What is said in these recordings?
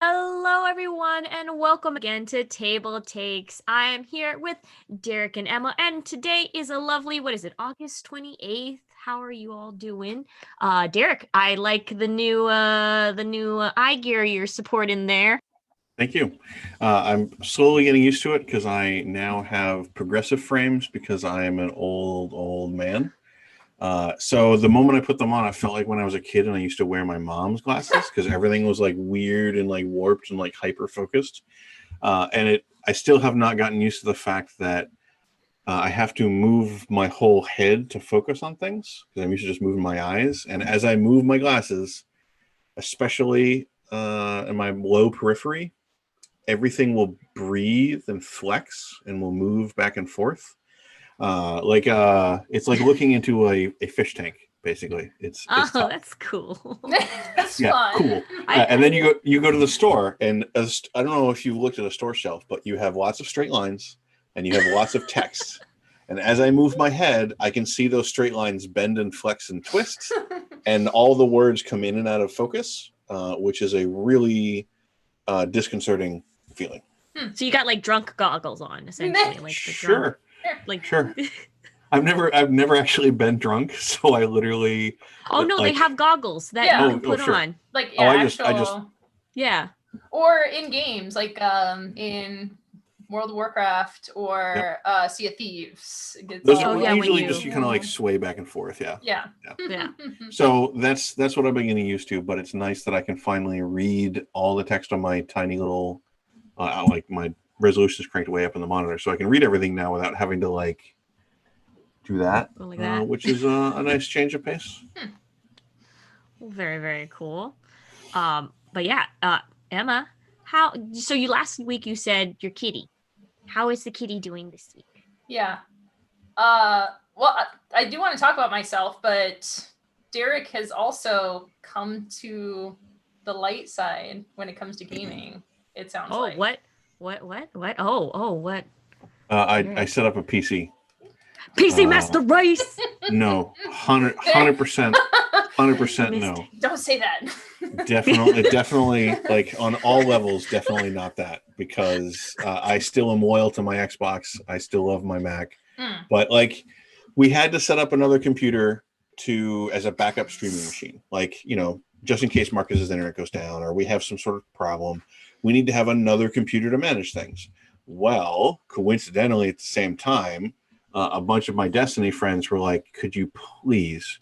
Hello, everyone, and welcome again to TableTakes. I am here with Derek and Emma, and today is a lovely, August 28th? How are you all doing? Derek, I like the new eye gear you're supporting there. Thank you. I'm slowly getting used to it because I now have progressive frames because I am an old man. So the moment I put them on, I felt like when I was a kid and I used to wear my mom's glasses because everything was like weird and like warped and like hyper focused. I still have not gotten used to the fact that I have to move my whole head to focus on things because I'm used to just moving my eyes. And as I move my glasses, especially in my low periphery, everything will breathe and flex and will move back and forth. It's like looking into a fish tank. Basically, it's Oh, tough. that's cool. That's Yeah, fun. cool. And then you go to the store, and I don't know if you've looked at a store shelf, but you have lots of straight lines and you have lots of text. And as I move my head, I can see those straight lines bend and flex and twist, and all the words come in and out of focus, which is a really disconcerting feeling. So you got like drunk goggles on, essentially, like the Sure. drunk, Sure. I've never actually been drunk, so I literally. Oh no, they have goggles that Yeah. you can put sure. on. Like I just Yeah. or in games like in World of Warcraft or Sea of Thieves. Those Oh, are yeah, when usually you- just you kind of like sway back and forth. Yeah. Yeah. Yeah. So that's what I've been getting used to, but it's nice that I can finally read all the text on my tiny little, like my resolution is cranked way up on the monitor, so I can read everything now without having to like do that, Like that. which is a nice change of pace. Very, very cool. But yeah, Emma, so you last week you said your kitty. How is the kitty doing this week? Yeah. Well, I do want to talk about myself, but Derek has also come to the light side when it comes to gaming. It sounds like. What? Oh, what? I set up a PC. PC Master Race. No, 100%, 100% no. Don't say that. Definitely, like on all levels, definitely not that, because I still am loyal to my Xbox. I still love my Mac, but like we had to set up another computer as a backup streaming machine. Like, just in case Marcus's internet goes down or we have some sort of problem, we need to have another computer to manage things. Well, coincidentally, at the same time, a bunch of my Destiny friends were like, could you please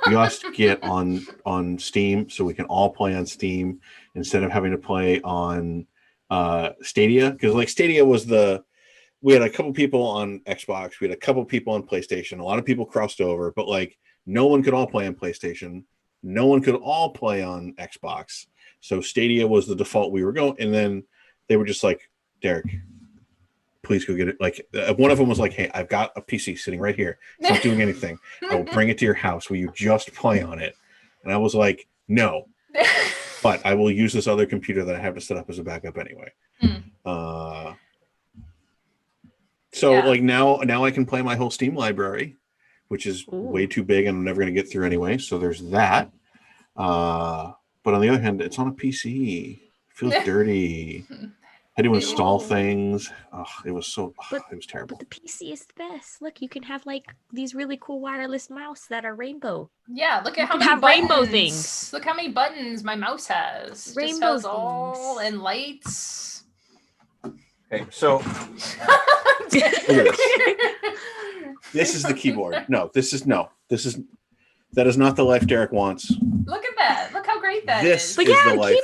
just get on Steam so we can all play on Steam instead of having to play on Stadia? Because like Stadia we had a couple people on Xbox, we had a couple people on PlayStation, a lot of people crossed over, but like no one could all play on PlayStation, no one could all play on Xbox. So Stadia was the default we were going, and then they were just like, Derek, please go get it. Like one of them was like, hey, I've got a PC sitting right here. It's not doing anything. I will bring it to your house. Will you just play on it? And I was like, no, but I will use this other computer that I have to set up as a backup anyway. Like now I can play my whole Steam library, which is way too big and I'm never going to get through anyway. So there's that. But on the other hand, it's on a PC. It feels dirty. I had to install things. It was terrible. But the PC is the best. Look, you can have like these really cool wireless mouse that are rainbow. Yeah, look at how many rainbow things. Look how many buttons my mouse has. Rainbow just has all and lights. Okay, so this is the keyboard. That is not the life Derek wants. Look at that. Look how great that is. But the life.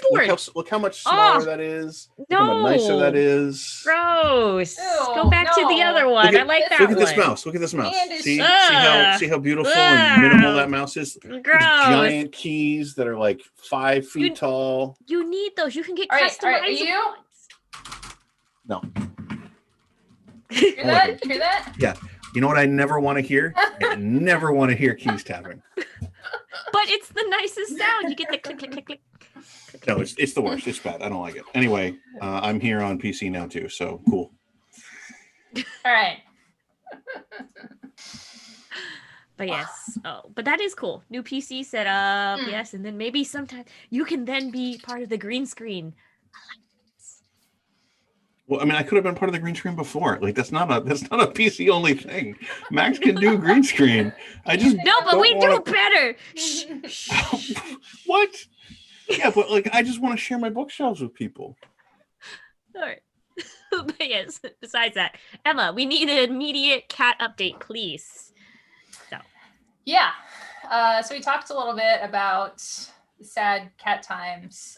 Look how much smaller that is. Look how much nicer that is. Gross. Go back to the other one. I like that one. Look at this mouse. See how beautiful and minimal that mouse is? Gross. Giant keys that are like 5 feet tall. You need those. You can get customizable. Are you? No. Hear that? Yeah. You know what I never want to hear? I never want to hear keys tapping. But it's the nicest sound. You get the click, click, click, click. No, it's the worst. It's bad. I don't like it. Anyway, I'm here on PC now too, so cool. All right. But yes. Oh, but that is cool. New PC setup. Yes, and then maybe sometime you can then be part of the green screen Well, I mean, I could have been part of the green screen before. Like that's not a PC only thing. Max can do green screen. I just No, but we do better. What? Yeah, but like I just want to share my bookshelves with people. All right. But yes, besides that, Emma, we need an immediate cat update, please. So yeah. So we talked a little bit about sad cat times.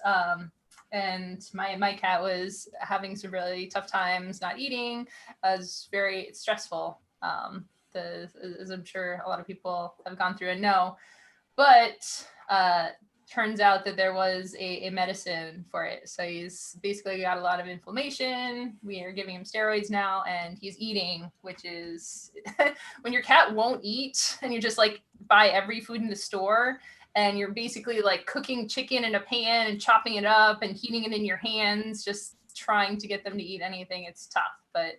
And my cat was having some really tough times not eating. It was very stressful, as I'm sure a lot of people have gone through and know. But turns out that there was a medicine for it. So he's basically got a lot of inflammation. We are giving him steroids now, and he's eating, which is when your cat won't eat and you just like buy every food in the store, and you're basically like cooking chicken in a pan and chopping it up and heating it in your hands, just trying to get them to eat anything. It's tough, but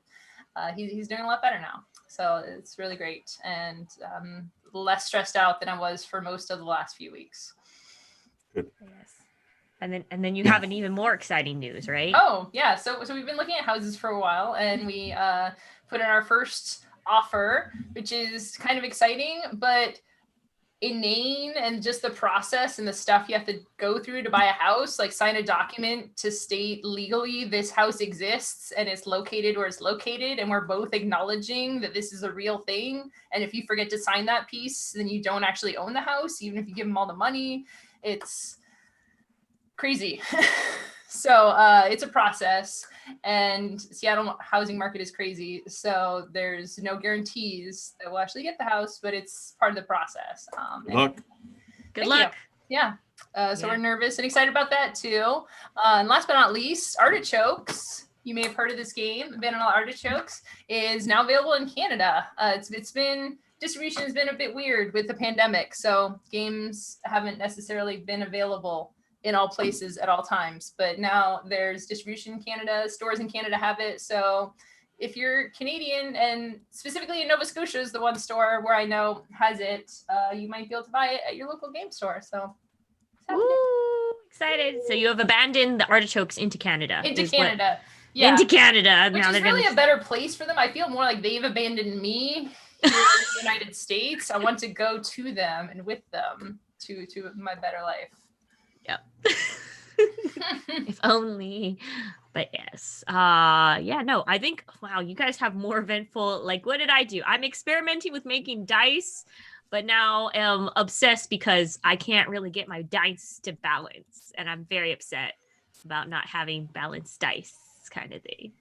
he's doing a lot better now. So it's really great, and less stressed out than I was for most of the last few weeks. Good. yes. And then you have an even more exciting news, right? Oh yeah. So we've been looking at houses for a while, and we put in our first offer, which is kind of exciting, but inane, and just the process and the stuff you have to go through to buy a house, like sign a document to state legally this house exists and it's located where it's located, and we're both acknowledging that this is a real thing. And if you forget to sign that piece, then you don't actually own the house, even if you give them all the money. It's crazy. So it's a process, and Seattle housing market is crazy. So there's no guarantees that we'll actually get the house, but it's part of the process. Good luck. Good luck. You. Yeah. So we're nervous and excited about that too. And last but not least, Artichokes. You may have heard of this game. Vanilla Artichokes is now available in Canada. Distribution has been a bit weird with the pandemic, so games haven't necessarily been available in all places at all times, but now there's distribution in Canada, stores in Canada have it. So if you're Canadian, and specifically in Nova Scotia is the one store where I know has it, you might be able to buy it at your local game store. So Ooh, excited. So you have abandoned the Artichokes into Canada. Yeah. Into Canada. Which now is really a better place for them. I feel more like they've abandoned me here in the United States. I want to go to them and with them to my better life. Yep. If only. But yes. I think, wow, you guys have more eventful, like, what did I do? I'm experimenting with making dice, but now am obsessed because I can't really get my dice to balance, and I'm very upset about not having balanced dice kind of thing.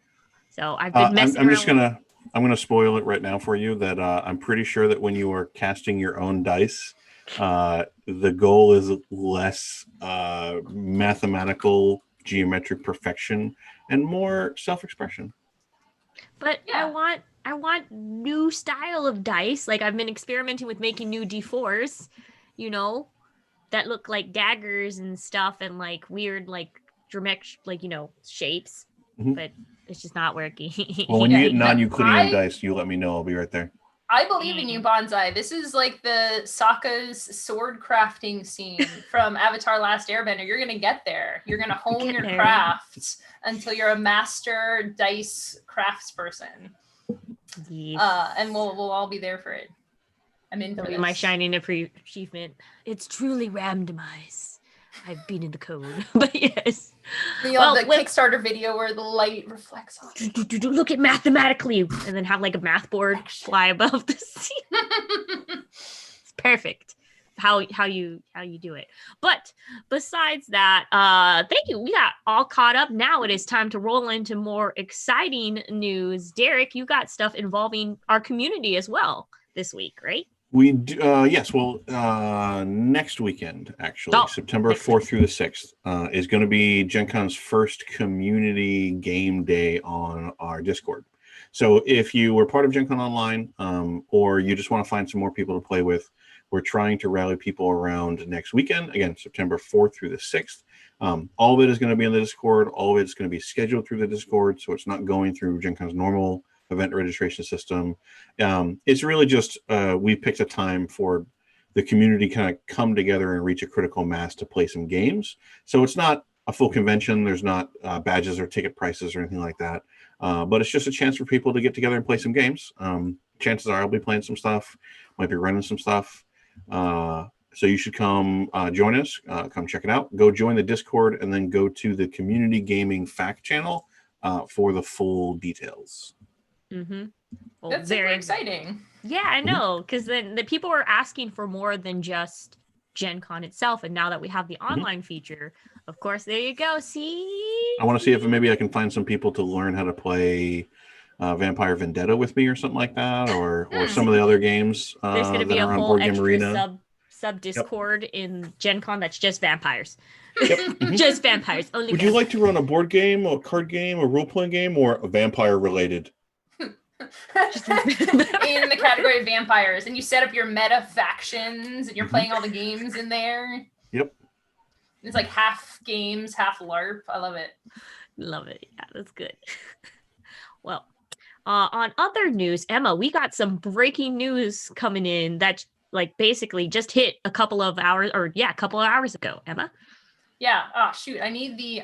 So I've been messing around. I'm gonna spoil it right now for you that I'm pretty sure that when you are casting your own dice, the goal is less mathematical geometric perfection and more self-expression. But yeah. I want new style of dice. Like I've been experimenting with making new D4s, that look like daggers and stuff, and like weird like geometric shapes. Mm-hmm. But it's just not working. Well, when you get non-Euclidean dice, you let me know. I'll be right there. I believe in you, Bonsai. This is like the Sokka's sword crafting scene from Avatar Last Airbender. You're going to get there. You're going to hone your crafts until you're a master dice craftsperson. Yes. And we'll all be there for it. I'm in for this. My shining achievement. It's truly randomized. I've been in the code, but yes. The Kickstarter video where the light reflects on it. Look at mathematically, and then have like a math board fly above the scene. It's perfect. How you do it. But besides that, thank you. We got all caught up. Now it is time to roll into more exciting news. Derek, you got stuff involving our community as well this week, right? We do, yes. Well, next weekend, actually, September 4th through the 6th, is going to be Gen Con's first community game day on our Discord. So if you were part of Gen Con Online, or you just want to find some more people to play with, we're trying to rally people around next weekend. Again, September 4th through the 6th. All of it is going to be in the Discord. All of it is going to be scheduled through the Discord, so it's not going through Gen Con's normal event registration system. It's really just we picked a time for the community kind of come together and reach a critical mass to play some games. So it's not a full convention. There's not badges or ticket prices or anything like that. But it's just a chance for people to get together and play some games. Chances are I'll be playing some stuff, might be running some stuff. So you should come join us, come check it out. Go join the Discord and then go to the Community Gaming Fact channel for the full details. Mm-hmm. Well, That's super exciting. Yeah, I know, because then the people are asking for more than just Gen Con itself. And now that we have the online feature, of course, there you go. See? I want to see if maybe I can find some people to learn how to play Vampire Vendetta with me or something like that, or some of the other games There's going to be that a are on whole Board Game extra Arena. sub Discord in Gen Con that's just vampires. Yep. Just vampires. Only Would you like to run a board game, a card game, a role-playing game, or a vampire-related? In the category of vampires, and you set up your meta factions and you're playing all the games in there. Yep. It's like half games, half LARP. I love it. Love it. Yeah, that's good. Well, on other news, Emma, we got some breaking news coming in that like basically just hit a couple of hours ago. Emma? Yeah. Oh shoot. I need the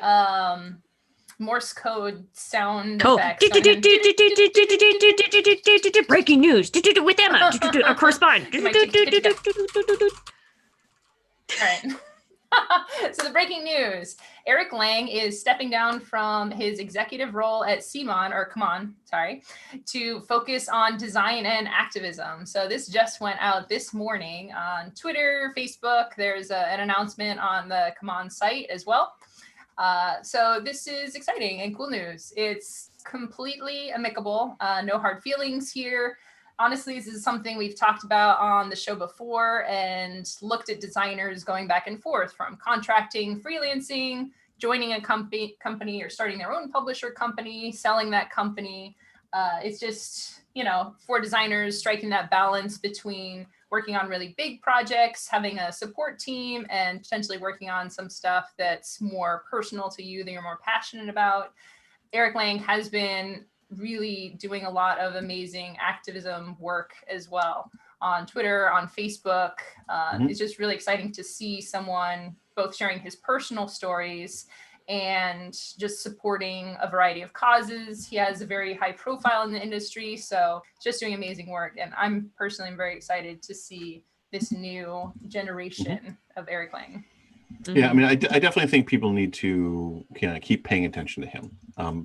Morse code sound effects. Breaking news with Emma. Our correspondent. All right. So the breaking news: Eric Lang is stepping down from his executive role at CMON, to focus on design and activism. So this just went out this morning on Twitter, Facebook. There's an announcement on the CMON site as well. So this is exciting and cool news. It's completely amicable. No hard feelings here. Honestly, this is something we've talked about on the show before and looked at designers going back and forth from contracting, freelancing, joining a company or starting their own publisher company, selling that company. It's just, for designers, striking that balance between working on really big projects, having a support team, and potentially working on some stuff that's more personal to you that you're more passionate about. Eric Lang has been really doing a lot of amazing activism work as well on Twitter, on Facebook. It's just really exciting to see someone both sharing his personal stories and just supporting a variety of causes. He has a very high profile in the industry, so just doing amazing work. And I'm personally very excited to see this new generation of Eric Lang. Yeah, I mean, I definitely think people need to keep paying attention to him,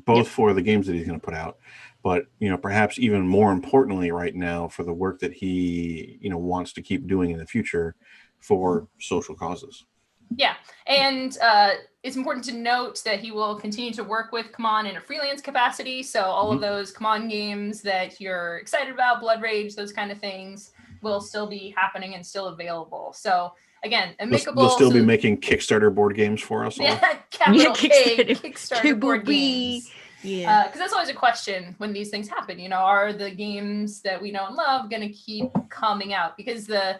both for the games that he's going to put out, but perhaps even more importantly right now for the work that he wants to keep doing in the future for social causes. Yeah, and it's important to note that he will continue to work with CMON in a freelance capacity. So all of those CMON games that you're excited about, Blood Rage, those kind of things, will still be happening and still available. So again, amicable. They'll still be making Kickstarter board games for us all. Yeah, capital K, Kickstarter board games. Yeah, because that's always a question when these things happen. Are the games that we know and love going to keep coming out? Because the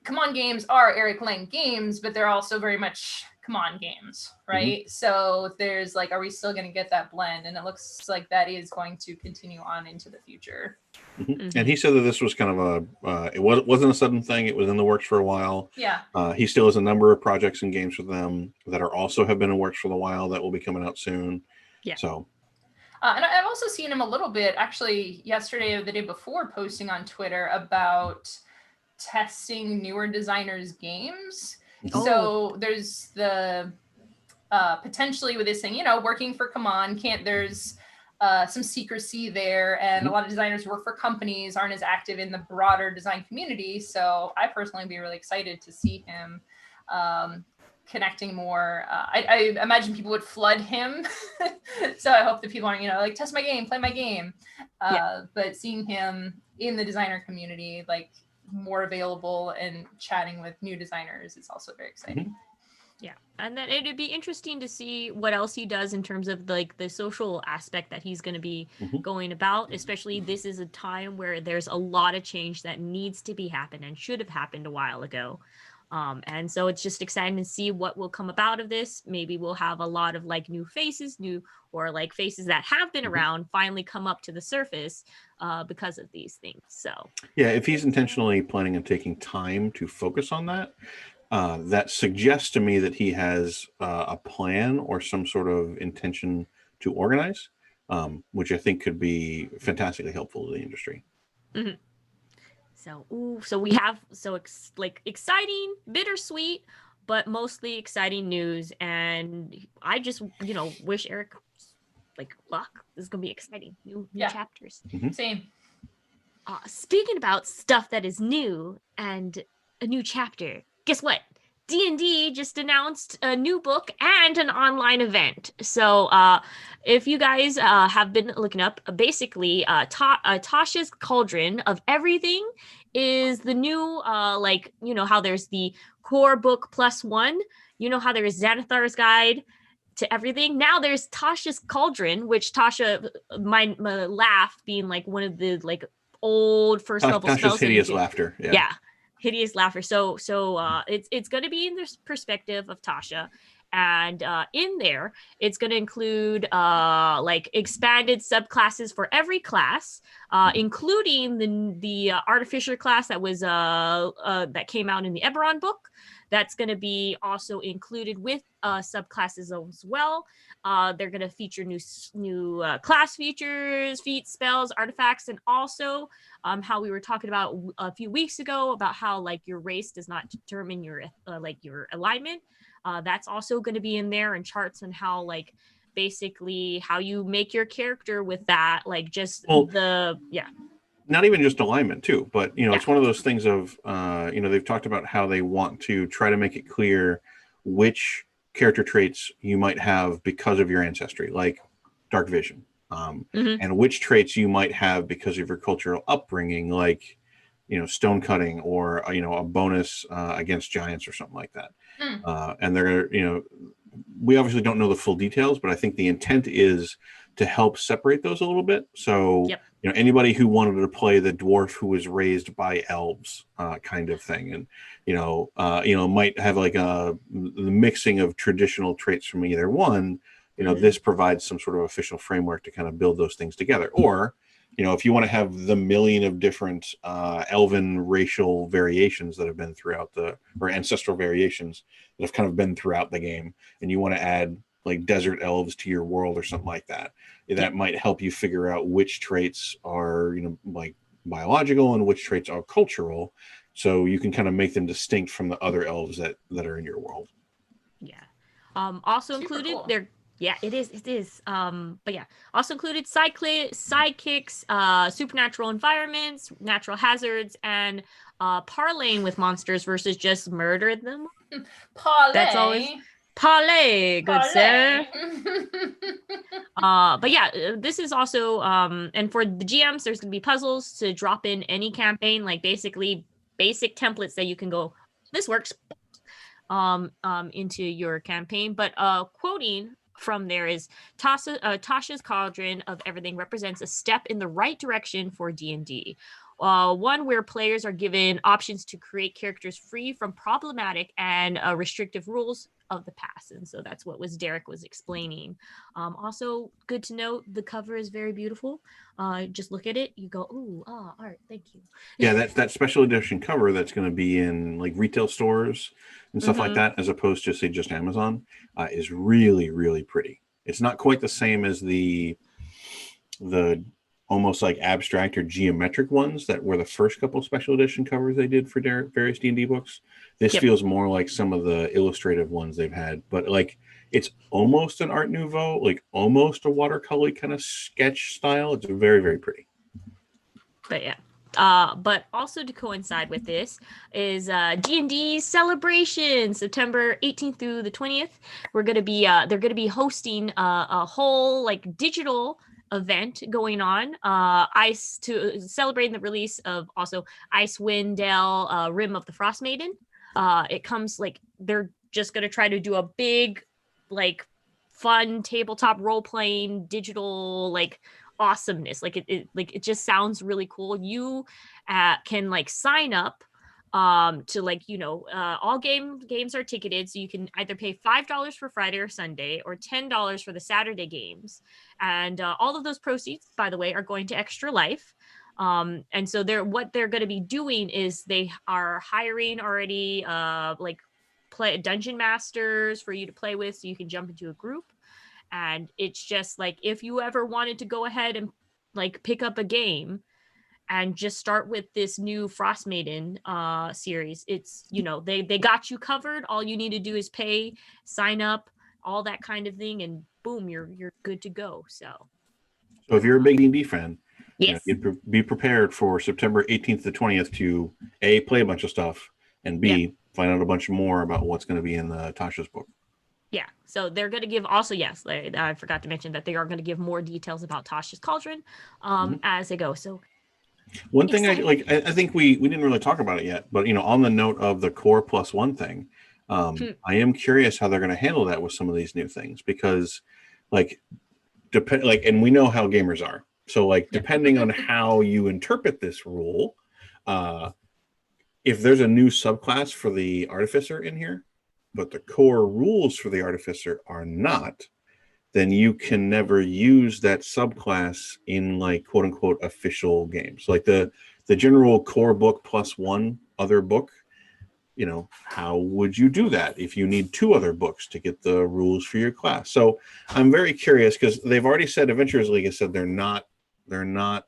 CMON games are Eric Lang games, but they're also very much CMON games, right? So there's are we still going to get that blend? And it looks like that is going to continue on into the future. And he said that this was kind of it wasn't a sudden thing. It was in the works for a while. Yeah. He still has a number of projects and games with them that are also have been in works for a while that will be coming out soon. Yeah. So. And I've also seen him a little bit, actually, yesterday or the day before, posting on Twitter about testing newer designers' games. So there's the potentially with this thing, working for CMON, there's some secrecy there, and a lot of designers who work for companies aren't as active in the broader design community. So I personally would be really excited to see him connecting more. I imagine people would flood him. So I hope that people aren't, test my game, play my game. But seeing him in the designer community, more available and chatting with new designers is also very exciting. Yeah, and then it'd be interesting to see what else he does in terms of the social aspect that he's going to be going about. Especially this is a time where there's a lot of change that needs to be happened and should have happened a while ago. And so it's just exciting to see what will come about of this. Maybe we'll have a lot of new faces, faces that have been around finally come up to the surface because of these things. So yeah, if he's intentionally planning on taking time to focus on that, that suggests to me that he has a plan or some sort of intention to organize, which I think could be fantastically helpful to the industry. Mm-hmm. So we have exciting, bittersweet, but mostly exciting news, and I just wish Eric luck. This is gonna be exciting. New chapters. Mm-hmm. Same. Speaking about stuff that is new and a new chapter, guess what? D&D just announced a new book and an online event. So if you guys have been looking up, basically Tasha's Cauldron of Everything is the new, how there's the core book +1. You know how there's Xanathar's Guide to Everything. Now there's Tasha's Cauldron, which Tasha, my laugh being one of the old first level Tasha's spells. hideous laughter. Yeah. Hideous laughter. So it's going to be in this perspective of Tasha, and in there it's going to include expanded subclasses for every class, including the artificer class that was that came out in the Eberron book. That's going to be also included with subclasses as well. They're going to feature new class features, feats, spells, artifacts, and also how we were talking about a few weeks ago about how your race does not determine your your alignment. That's also going to be in there, and charts on how basically how you make your character with that. Not even just alignment too, but it's one of those things of they've talked about how they want to try to make it clear which character traits you might have because of your ancestry, like dark vision, and which traits you might have because of your cultural upbringing, like stone cutting, or a bonus against giants or something like that. And they're we obviously don't know the full details, but I think the intent is to help separate those a little bit. So anybody who wanted to play the dwarf who was raised by elves kind of thing, and might have the mixing of traditional traits from either one, this provides some sort of official framework to kind of build those things together. Or if you want to have the million of different elven racial variations that have been throughout or ancestral variations that have kind of been throughout the game, and you want to add desert elves to your world or something like that, that might help you figure out which traits are biological and which traits are cultural, so you can kind of make them distinct from the other elves that are in your world. Also included cool. It is also included sidekicks, supernatural environments, natural hazards, and parlaying with monsters versus just murder them. That's always parlay, good sir. This is also and for the GMs, there's gonna be puzzles to drop in any campaign, basically basic templates that you can go, this works, into your campaign. But quoting from there is Tasha's Cauldron of Everything represents a step in the right direction for D&D. One where players are given options to create characters free from problematic and restrictive rules of the past. And so that's what Derek was explaining. Also good to note, the cover is very beautiful. Just look at it, you go, ooh, art, thank you. Yeah, that special edition cover that's going to be in retail stores and stuff like that, as opposed to say just Amazon, is really, really pretty. It's not quite the same as the almost abstract or geometric ones that were the first couple special edition covers they did for various D&D books. This feels more like some of the illustrative ones they've had, but it's almost an Art Nouveau, almost a watercolor kind of sketch style. It's very, very pretty. But but also to coincide with this is D&D Celebration, September 18th through the 20th. We're gonna be they're gonna be hosting a whole digital event going on, ice to celebrating the release of also Icewind Dale, Rim of the Frost Maiden. It comes they're just gonna try to do a big fun tabletop role-playing digital awesomeness. It just sounds really cool. You can sign up to all games are ticketed, so you can either pay $5 for Friday or Sunday or $10 for the Saturday games, and all of those proceeds, by the way, are going to Extra Life. And so what they're going to be doing is they are hiring already play dungeon masters for you to play with, so you can jump into a group. And it's just like, if you ever wanted to go ahead and like pick up a game and just start with this new Frost Maiden series, it's, you know, they got you covered. All you need to do is pay, sign up, all that kind of thing, and boom, you're good to go. So if you're a big D&D fan, yes, you'd be prepared for September 18th to 20th to A, play a bunch of stuff, and B, find out a bunch more about what's going to be in the Tasha's book. Yeah, so they're going to give also, yes, I forgot to mention that they are going to give more details about Tasha's Cauldron as they go. So one thing I think we didn't really talk about it yet, but on the note of the core +1 thing, I am curious how they're going to handle that with some of these new things, because and we know how gamers are. So depending on how you interpret this rule, if there's a new subclass for the artificer in here, but the core rules for the artificer are not, then you can never use that subclass in quote unquote official games. Like the general core book +1 other book, how would you do that if you need 2 other books to get the rules for your class? So I'm very curious, because they've already said, Adventurers League has said they're not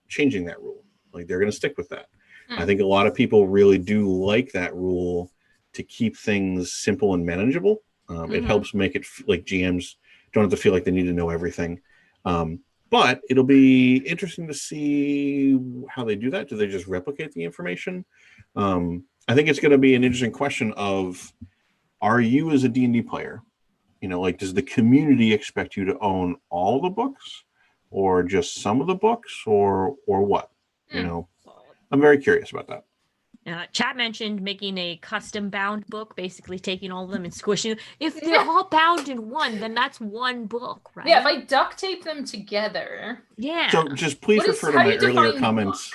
changing that rule. They're going to stick with that. I think a lot of people really do like that rule to keep things simple and manageable. It helps make it like GMs don't have to feel like they need to know everything. But it'll be interesting to see how they do that. Do they just replicate the information? I think it's going to be an interesting question of, are you as a D&D player, does the community expect you to own all the books, or just some of the books, or what? I'm very curious about that. Chat mentioned making a custom bound book, basically taking all of them and squishing them. If they're all bound in one, then that's one book, right? Yeah, if I duct tape them together. Yeah. So just please refer to my earlier comments.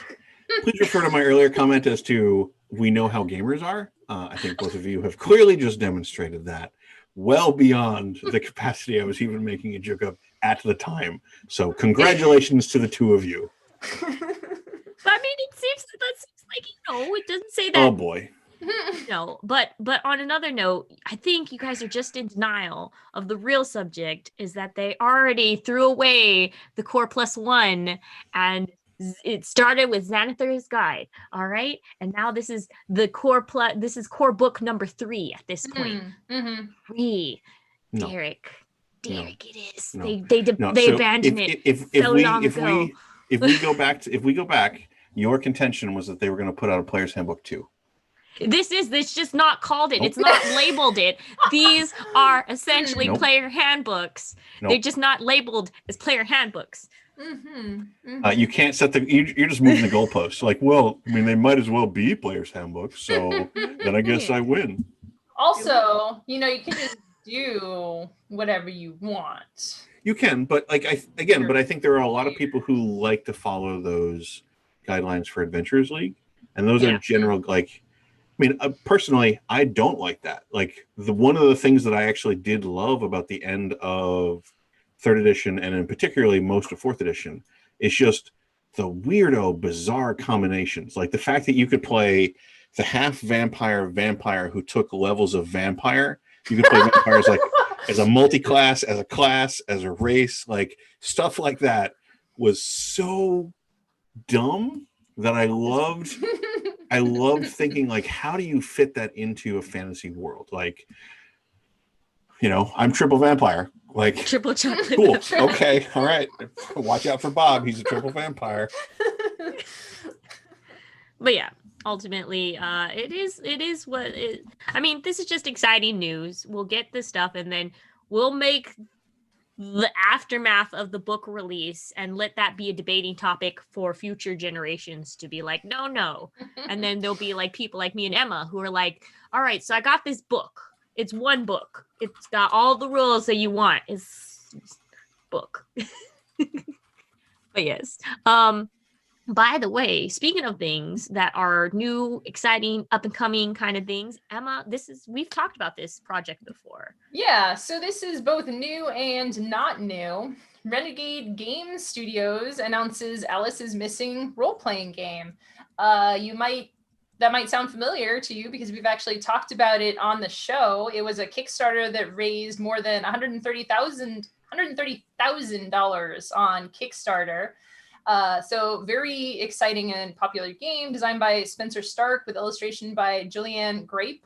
Please refer to my earlier comment as to, we know how gamers are. I think both of you have clearly just demonstrated that well beyond the capacity I was even making a joke of at the time. So congratulations to the two of you. I mean, it seems like, it doesn't say that. Oh boy. No, but on another note, I think you guys are just in denial of the real subject, is that they already threw away the core +1, and it started with Xanathar's Guide, all right? And now this is the core book number 3 at this point. 3. No. Derek, No. it is. No. They abandoned it. If we go back, your contention was that they were going to put out a player's handbook 2. It's just not called it. Nope. It's not labeled it. These are essentially player handbooks. Nope. They're just not labeled as player handbooks. You can't set you're just moving the goalposts. They might as well be players handbooks. So then I guess I win. Also, you can just do whatever you want. You can, but I think there are a lot of people who like to follow those guidelines for Adventurers League, and those are general. Personally, I don't like that. One of the things that I actually did love about the end of 3rd edition, and in particularly most of 4th edition, is just the weirdo, bizarre combinations. Like the fact that you could play the half vampire who took levels of vampire. You could play vampires as a multi-class, as a class, as a race. Stuff like that was so dumb that I loved. I loved thinking, how do you fit that into a fantasy world? I'm triple vampire. Triple chocolate. Cool. Okay. All right. Watch out for Bob. He's a triple vampire. But yeah, ultimately, it is what it. I mean, this is just exciting news. We'll get this stuff, and then we'll make the aftermath of the book release and let that be a debating topic for future generations to be like, no. And then there'll be people like me and Emma who are like, all right, so I got this book. It's one book. It's got all the rules that you want. It's book. But yes. By the way, speaking of things that are new, exciting, up and coming kind of things, Emma, we've talked about this project before. Yeah, so this is both new and not new. Renegade Game Studios announces Alice is Missing role-playing game. You might that might sound familiar to you because we've actually talked about it on the show. It was a Kickstarter that raised more than $130,000 on Kickstarter. So very exciting and popular game designed by Spencer Stark with illustration by Julianne Grape.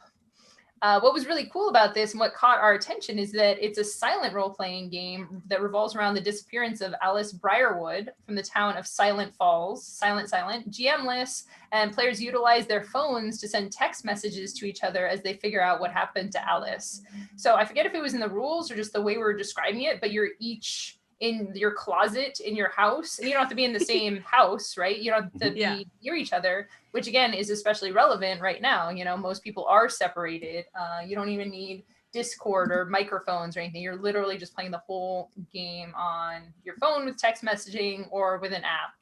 What was really cool about this and what caught our attention is that it's a silent role-playing game that revolves around the disappearance of Alice Briarwood from the town of Silent Falls, silent, GM-less, and players utilize their phones to send text messages to each other as they figure out what happened to Alice. So I forget if it was in the rules or just the way we were describing it, but you're each in your closet in your house, and you don't have to be in the same house, right? You don't have to be near each other, which again is especially relevant right now. You know, most people are separated. You don't even need Discord or microphones or anything. You're literally just playing the whole game on your phone with text messaging or with an app.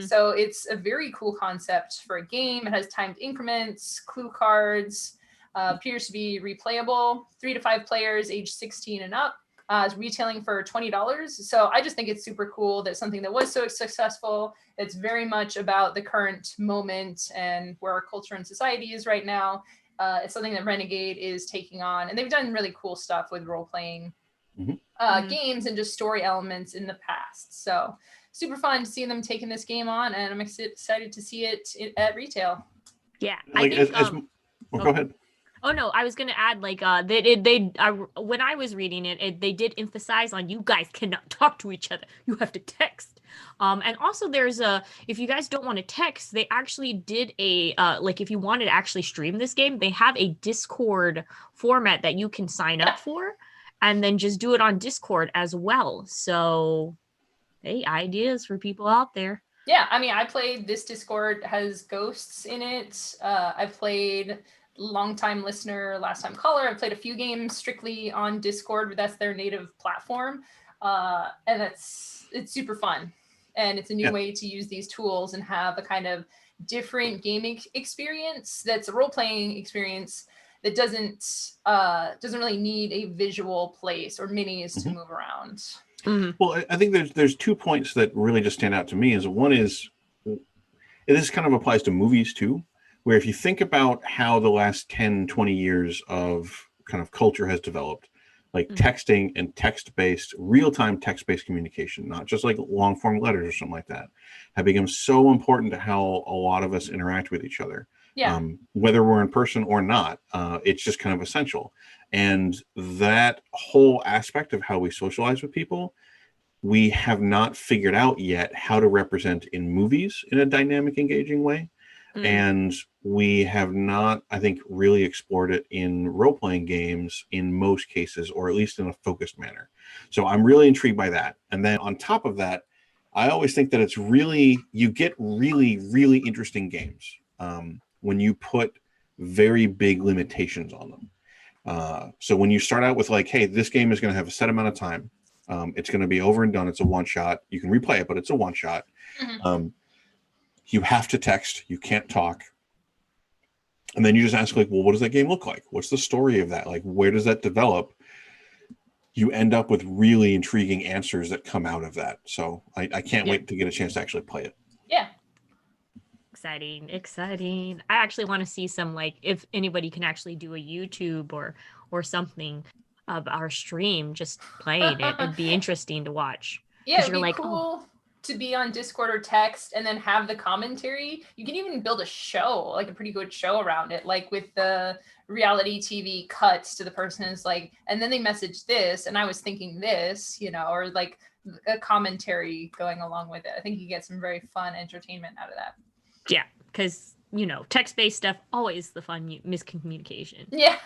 So it's a very cool concept for a game. It has timed increments, clue cards, appears to be replayable, 3 to 5 players, age 16 and up. It's retailing for $20. So I just think it's super cool that something that was so successful, it's very much about the current moment and where our culture and society is right now. It's something that Renegade is taking on, and they've done really cool stuff with role-playing games and just story elements in the past. So super fun to see them taking this game on, and I'm excited to see it at retail. Yeah, like, I think, go ahead. Oh no, I was gonna add when I was reading it, they did emphasize on you guys cannot talk to each other. You have to text. And also there's if you guys don't want to text, they actually did a if you wanted to actually stream this game, they have a Discord format that you can sign up for, and then just do it on Discord as well. So, hey, ideas for people out there. Yeah, I mean, I played this Discord has ghosts in it. I played longtime listener, last time caller. I've played a few games strictly on Discord, but that's their native platform. And it's super fun. And it's a new way to use these tools and have a kind of different gaming experience that's a role-playing experience that doesn't really need a visual place or minis to move around. Well, I think there's 2 points that really just stand out to me. One is, this kind of applies to movies too, where if you think about how the last 10, 20 years of kind of culture has developed, like texting and text-based, real-time text-based communication, not just like long-form letters or something like that, have become so important to how a lot of us interact with each other. Yeah. Whether we're in person or not, it's just kind of essential. And that whole aspect of how we socialize with people, we have not figured out yet how to represent in movies in a dynamic, engaging way. And we have not, I think, really explored it in role-playing games in most cases, or at least in a focused manner. So I'm really intrigued by that. And then on top of that, I always think that it's really, you get really, really interesting games when you put very big limitations on them. So when you start out with like, hey, this game is going to have a set amount of time. It's going to be over and done. It's a one-shot. You can replay it, but it's a one-shot. You have to text. You can't talk. And then you just ask, like, well, what does that game look like? What's the story of that? Like, where does that develop? You end up with really intriguing answers that come out of that. So I can't wait to get a chance to actually play it. Yeah. Exciting. I actually want to see some, like, if anybody can actually do a YouTube or something of our stream, just playing it. It'd be interesting to watch. Yeah, it'd be cool to be on Discord or text and then have the commentary. You can even build a show, like a pretty good show around it, like with the reality TV cuts to the person is like, and then they message this, and I was thinking this, or like a commentary going along with it. I think you get some very fun entertainment out of that. Yeah, because, text-based stuff, always the fun miscommunication. Yeah.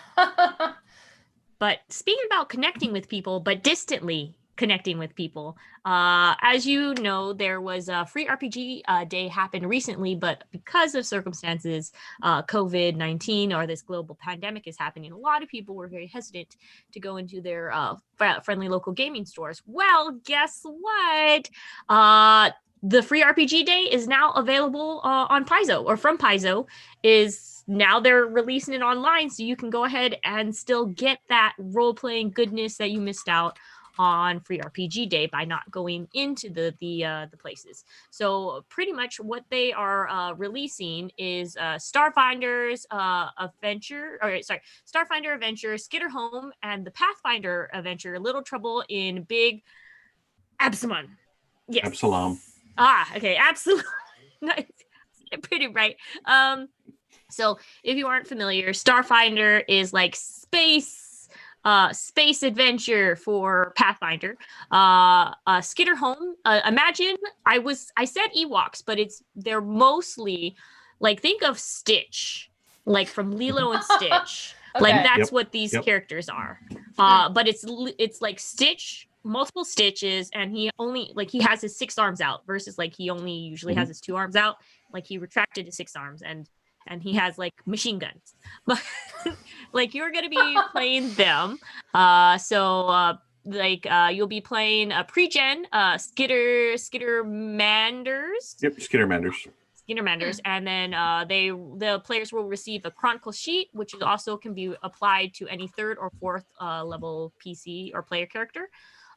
But speaking about connecting with people, but distantly connecting with people, as you know, there was a free RPG day happened recently, but because of circumstances, COVID-19 or this global pandemic is happening, a lot of people were very hesitant to go into their friendly local gaming stores. Well, guess what? The free RPG day is now available on Paizo, or from Paizo. Now they're releasing it online, so you can go ahead and still get that role-playing goodness that you missed out on Free RPG Day by not going into the places. So pretty much what they are releasing is Starfinder Adventure, Skitter Home, and the Pathfinder Adventure, Little Trouble in Big Absalom. Yes. Absalom. Okay, Absalom. Nice. Pretty right. So if you aren't familiar, Starfinder is like space adventure for Pathfinder. Skitter Home. Imagine I said Ewoks, but they're mostly like, think of Stitch, like from Lilo and Stitch. Okay. Like that's Yep. what these Yep. characters are. But it's like Stitch, multiple Stitches, and he has his 6 arms out versus like he only usually has his 2 arms out. Like he retracted his 6 arms, and he has like machine guns. But like you're gonna be playing them. You'll be playing a pre-gen Skittermanders. Yep, Skittermanders. And then the players will receive a Chronicle sheet, which also can be applied to any 3rd or 4th level PC or player character.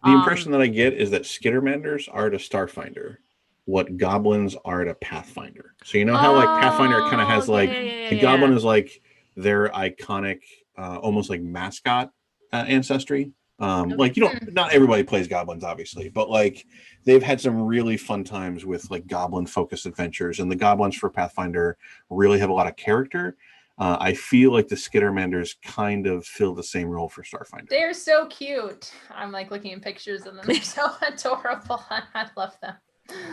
The impression that I get is that Skittermanders are to Starfinder what goblins are to Pathfinder. So you know how like Pathfinder kind of has like the goblin is like their iconic, almost like mascot ancestry. Like, you know, not everybody plays goblins, obviously, but like they've had some really fun times with like goblin focused adventures, and the goblins for Pathfinder really have a lot of character. I feel like the Skittermanders kind of fill the same role for Starfinder. They're so cute. I'm like looking at pictures of them. They're so adorable. I love them.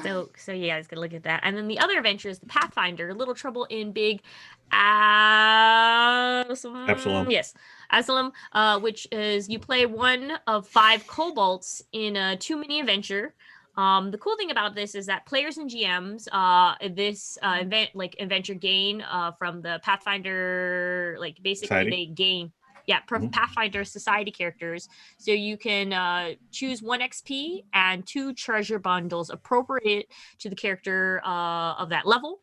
So you guys can look at that. And then the other adventure is the Pathfinder, Little Trouble in Big Absalom. Yes, Absalom, which is you play one of 5 kobolds in a 2 mini adventure. The cool thing about this is that players and GMs, adventure gain from the Pathfinder, like basically Society. they gain. Yeah, Pathfinder Society characters. So you can choose 1 XP and 2 treasure bundles appropriate to the character of that level.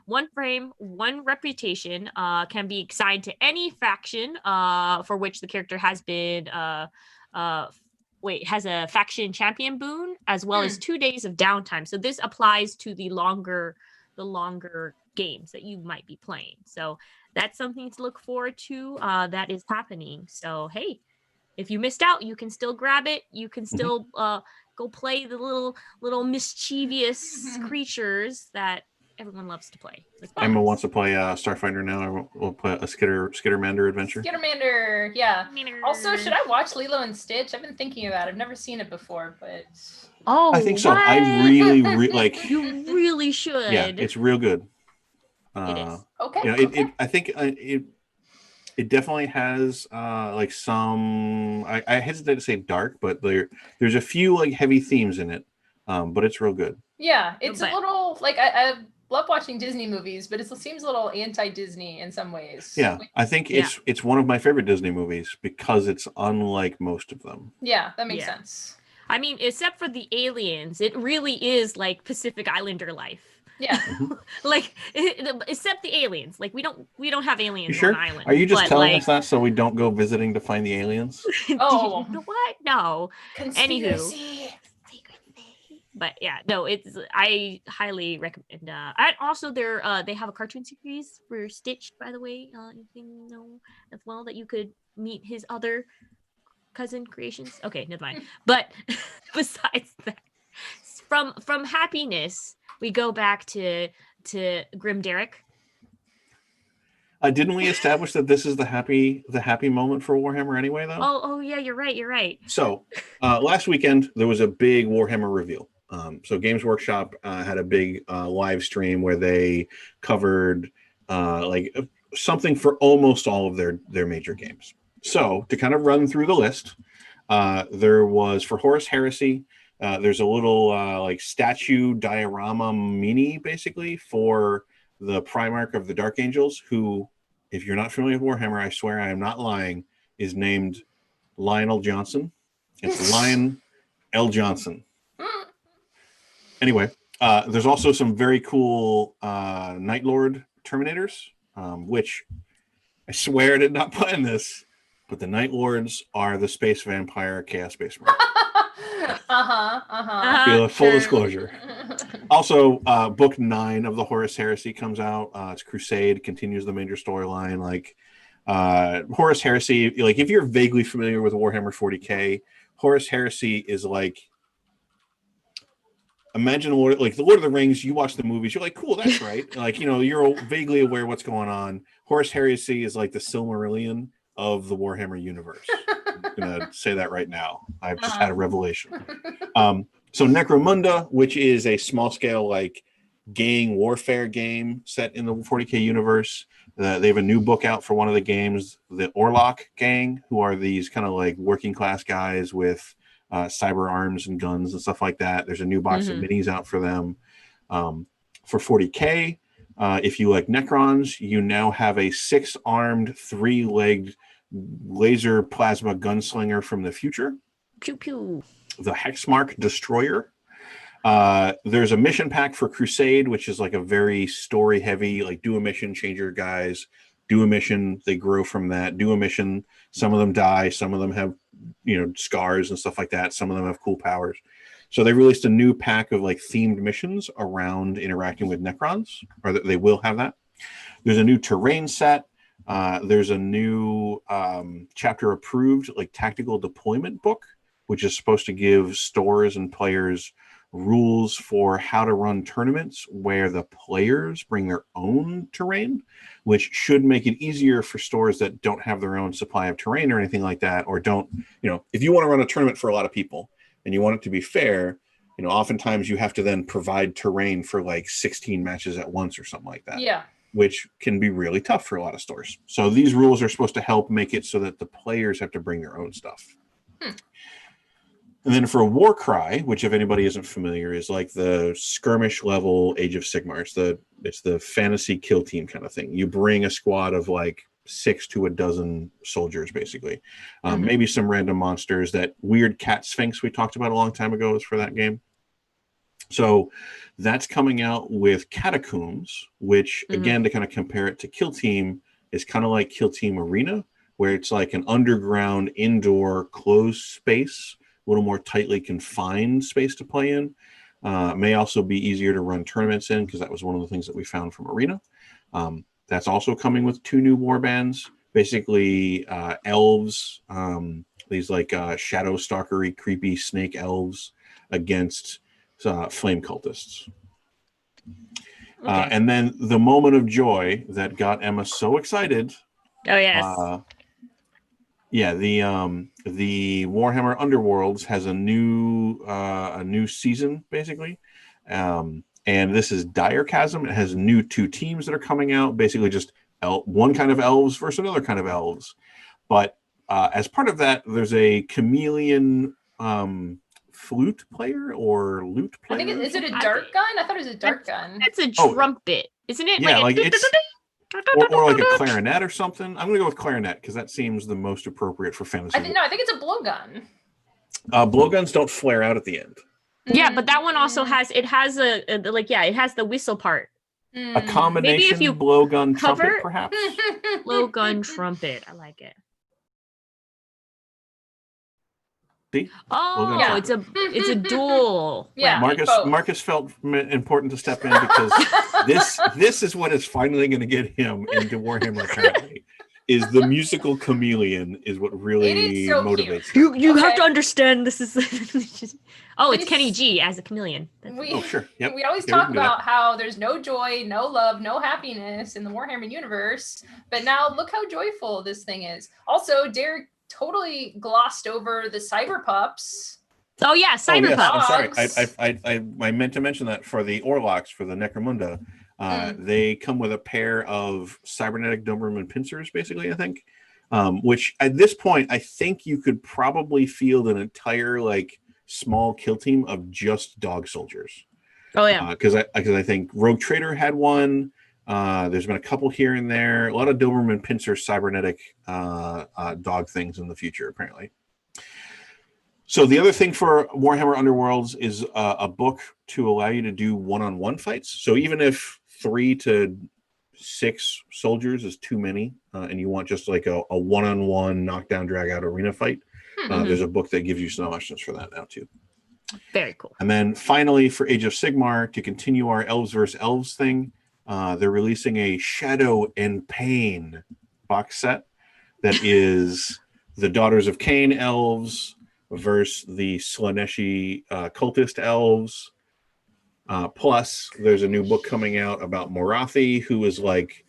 1 frame, 1 reputation can be assigned to any faction for which the character has been has a faction champion boon, as well as 2 days of downtime. So this applies to the longer games that you might be playing. So that's something to look forward to that is happening. So hey, if you missed out, you can still grab it. You can still go play the little mischievous creatures that everyone loves to play. Emma wants to play Starfinder now. We'll play a Skittermander adventure. Skittermander, yeah. Also, should I watch Lilo and Stitch? I've been thinking about it. I've never seen it before, but I think so. I really like. You really should. Yeah, it's real good. It is. Okay. You know, I think it definitely has like some. I hesitate to say dark, but there's a few like heavy themes in it. But it's real good. Yeah, it's a little like I love watching Disney movies, but it seems a little anti-Disney in some ways. Yeah, I think it's one of my favorite Disney movies because it's unlike most of them. Yeah, that makes sense. I mean, except for the aliens, it really is like Pacific Islander life. Yeah. Like except the aliens. Like we don't have aliens you sure? on an island. Are you just telling us that so we don't go visiting to find the aliens? Oh. You know what? No. Conspiracy. Anywho. But yeah, no, I highly recommend. And also they have a cartoon series for Stitch, by the way. You can know as well that you could meet his other cousin creations. Okay, never mind. But besides that, from happiness, we go back to Grim Derek. Didn't we establish that this is the happy moment for Warhammer anyway, though? Oh yeah, you're right. So last weekend there was a big Warhammer reveal. So Games Workshop had a big live stream where they covered like something for almost all of their major games. So to kind of run through the list, there was for Horus Heresy. There's a little like statue diorama mini, basically, for the Primarch of the Dark Angels, who, if you're not familiar with Warhammer, I swear I am not lying, is named Lionel Johnson. It's Lion L. Johnson. Anyway, there's also some very cool Night Lord Terminators, which I swear I did not put in this, but the Night Lords are the space vampire Chaos Space Marine. Full disclosure. Also, book 9 of the Horus Heresy comes out. It's Crusade, continues the major storyline. Like Horus Heresy, like if you're vaguely familiar with Warhammer 40K, Horus Heresy is like, imagine like the Lord of the Rings. You watch the movies, you're like, cool, that's right. Like, you're vaguely aware of what's going on. Horus Heresy is like the Silmarillion of the Warhammer universe. I'm gonna say that right now. I've just had a revelation. So Necromunda, which is a small scale like gang warfare game set in the 40K universe. They have a new book out for one of the games, the Orlok gang, who are these kind of like working class guys with cyber arms and guns and stuff like that. There's a new box of minis out for them. For 40K, if you like Necrons, you now have a 6-armed, 3-legged laser plasma gunslinger from the future. Pew pew. The Hexmark Destroyer. There's a mission pack for Crusade, which is like a very story heavy, like do a mission, change your guys, do a mission, they grow from that, do a mission, some of them die, some of them have scars and stuff like that, some of them have cool powers. So they released a new pack of like themed missions around interacting with Necrons, or that they will have that. There's a new terrain set. There's a new chapter approved like tactical deployment book, which is supposed to give stores and players rules for how to run tournaments where the players bring their own terrain, which should make it easier for stores that don't have their own supply of terrain or anything like that, or don't, if you want to run a tournament for a lot of people and you want it to be fair, oftentimes you have to then provide terrain for like 16 matches at once or something like that. Yeah. Which can be really tough for a lot of stores. So these rules are supposed to help make it so that the players have to bring their own stuff. And then for Warcry, which if anybody isn't familiar, is like the skirmish level Age of Sigmar. It's the fantasy kill team kind of thing. You bring a squad of like 6 to a dozen soldiers, basically. Maybe some random monsters. That weird cat sphinx we talked about a long time ago is for that game. So that's coming out with Catacombs, which again, to kind of compare it to Kill Team, is kind of like Kill Team Arena, where it's like an underground, indoor, closed space, a little more tightly confined space to play in. May also be easier to run tournaments in, because that was one of the things that we found from Arena. That's also coming with 2 new warbands, basically elves, these like shadow stalkery, creepy snake elves against flame cultists. And then the moment of joy that got Emma so excited. Oh yes. The Warhammer Underworlds has a new season, basically. And this is Dire Chasm. It has new 2 teams that are coming out, basically just one kind of elves versus another kind of elves. But as part of that, there's a chameleon flute player or lute player. I think is it a dart gun? I thought it was a dart gun. It's a trumpet, isn't it? Yeah, like it's or like a clarinet or something. I'm gonna go with clarinet because that seems the most appropriate for fantasy. I think it's a blowgun. Blowguns don't flare out at the end. Yeah, but that one also has it has the whistle part. A combination. Maybe if you blowgun trumpet, perhaps. Blowgun trumpet. I like it. See? Oh, yeah. It's a duel. Yeah. Marcus felt important to step in because this is what is finally going to get him into Warhammer. Apparently, is the musical chameleon is what really motivates him. You have to understand this is. It's Kenny G as a chameleon. Sure. Yep. We always talk about how there's no joy, no love, no happiness in the Warhammer universe, but now look how joyful this thing is. Also, Derek totally glossed over the cyber pups. Oh yeah, cyber pups. I'm sorry. I meant to mention that for the Orlocks, for the Necromunda, they come with a pair of cybernetic Doberman pincers, basically, I think. Which at this point, I think you could probably field an entire like small kill team of just dog soldiers. Oh yeah. Because I think Rogue Trader had one. There's been a couple here and there. A lot of Doberman pincer cybernetic dog things in the future, apparently. So the other thing for Warhammer Underworlds is a book to allow you to do one-on-one fights. So even if 3 to 6 soldiers is too many, and you want just like a one-on-one knockdown, drag-out arena fight, there's a book that gives you some options for that now too. Very cool. And then finally, for Age of Sigmar, to continue our Elves vs. Elves thing, they're releasing a Shadow and Pain box set that is the Daughters of Cain elves versus the Slaneshi cultist elves. Plus, there's a new book coming out about Morathi, who is like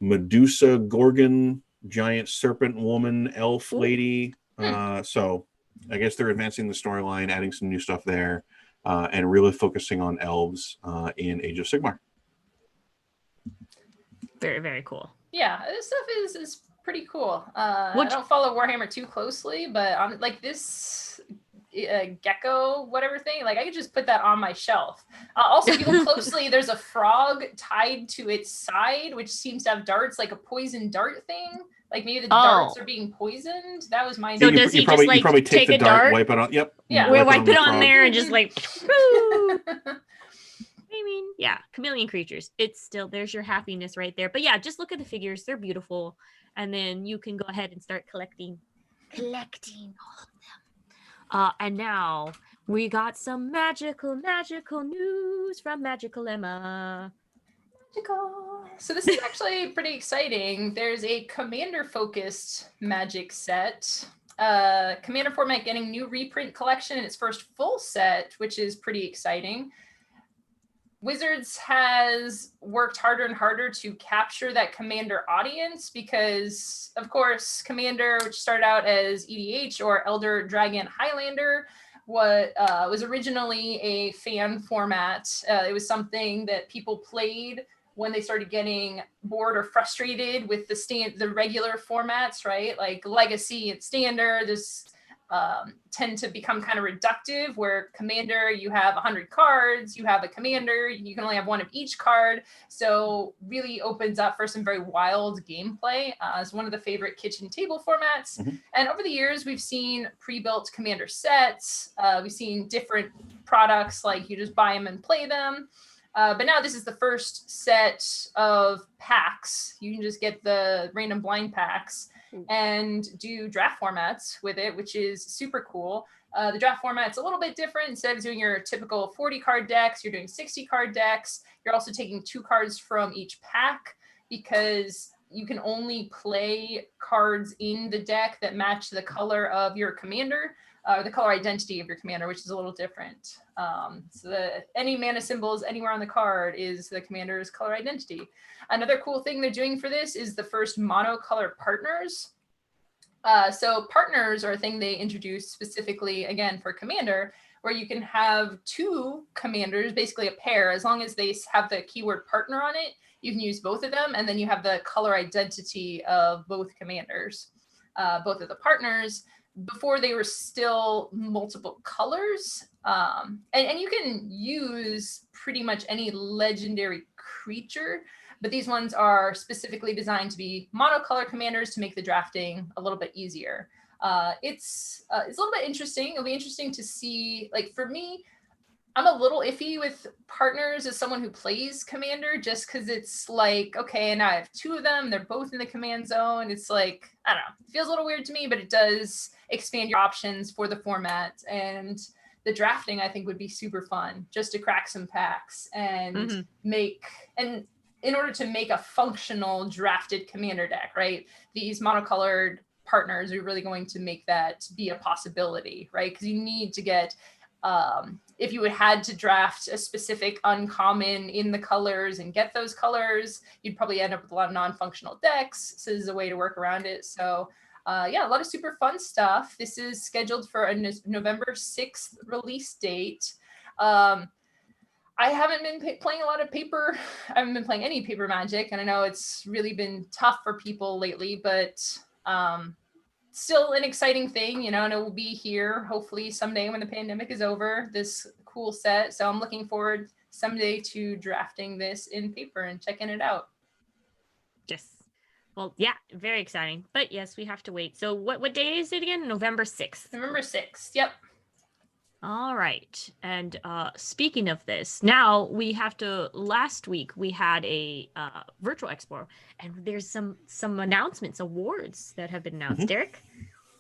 Medusa Gorgon, giant serpent woman, elf lady. So I guess they're advancing the storyline, adding some new stuff there, and really focusing on elves in Age of Sigmar. Very, very cool. Yeah, this stuff is pretty cool. I don't follow Warhammer too closely, but on like this gecko whatever thing, like I could just put that on my shelf. Also, if you look closely, there's a frog tied to its side, which seems to have darts, like a poison dart thing. Like maybe the darts are being poisoned. That was my. So does he just like probably take the dart, wipe it on? Yep. Yeah. Wipe it on there and just like. I mean, yeah, chameleon creatures. It's still, there's your happiness right there. But yeah, just look at the figures. They're beautiful. And then you can go ahead and start collecting all of them. And now we got some magical news from Magical Emma. So this is actually pretty exciting. There's a commander-focused magic set. Commander format getting new reprint collection in its first full set, which is pretty exciting. Wizards has worked harder and harder to capture that Commander audience because, of course, Commander, which started out as EDH or Elder Dragon Highlander, was originally a fan format. It was something that people played when they started getting bored or frustrated with the regular formats, right? Like Legacy and Standard, this tend to become kind of reductive, where Commander, you have 100 cards, you have a Commander, you can only have one of each card. So really opens up for some very wild gameplay. It's one of the favorite kitchen table formats. Mm-hmm. And over the years, we've seen pre-built Commander sets. We've seen different products, like you just buy them and play them. But now this is the first set of packs. You can just get the random blind packs and do draft formats with it, which is super cool. The draft format's a little bit different. Instead of doing your typical 40 card decks, you're doing 60 card decks. You're also taking 2 cards from each pack because you can only play cards in the deck that match the color of your commander, the color identity of your commander, which is a little different. So any mana symbols anywhere on the card is the commander's color identity. Another cool thing they're doing for this is the first monocolor partners. So partners are a thing they introduced specifically, again, for commander, where you can have 2 commanders, basically a pair, as long as they have the keyword partner on it, you can use both of them, and then you have the color identity of both commanders, both of the partners. Before they were still multiple colors, and you can use pretty much any legendary creature, but these ones are specifically designed to be monocolor commanders to make the drafting a little bit easier. It's a little bit interesting. It'll be interesting to see, like for me, I'm a little iffy with partners as someone who plays commander, just because it's like, okay, and I have 2 of them, they're both in the command zone. It's like, I don't know, it feels a little weird to me, but it does expand your options for the format. And the drafting, I think, would be super fun just to crack some packs and and in order to make a functional drafted commander deck, right? These monocolored partners are really going to make that be a possibility, right? Because you need to get, if you had to draft a specific uncommon in the colors and get those colors, you'd probably end up with a lot of non-functional decks. So this is a way to work around it. So yeah, a lot of super fun stuff. This is scheduled for a November 6th release date. I haven't been playing a lot of paper. I haven't been playing any paper Magic, and I know it's really been tough for people lately, but still an exciting thing, you know, and it will be here hopefully someday when the pandemic is over, this cool set. So I'm looking forward someday to drafting this in paper and checking it out. Yes. Well, yeah, very exciting. But yes, we have to wait. So what day is it again? November 6th. November 6th. Yep. All right. And speaking of this, now we have to, last week we had a virtual expo, and there's some announcements, awards that have been announced. Derek?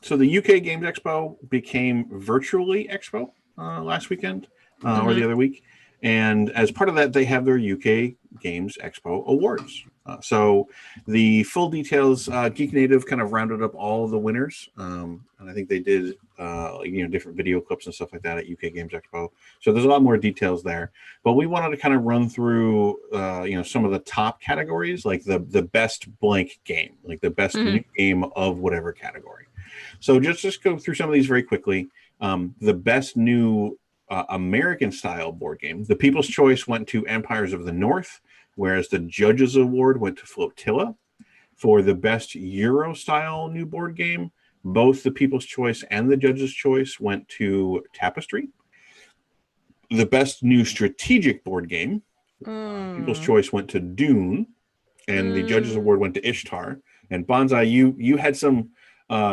So the UK Games Expo became virtually Expo. last weekend or the other week. And as part of that, they have their UK Games Expo Awards. So the full details, Geek Native kind of rounded up all of the winners. And I think they did, different video clips and stuff like that at UK Games Expo. So there's a lot more details there. But we wanted to kind of run through, some of the top categories, like the best blank game, like the best new game of whatever category. So just go through some of these very quickly. The best new American style board game, the People's Choice went to Empires of the North, whereas the Judges Award went to Flotilla. For the best Euro style new board game, both the People's Choice and the Judges Choice went to Tapestry. The best new strategic board game, People's Choice went to Dune, and the Judges Award went to Ishtar. And Bonsai, you had some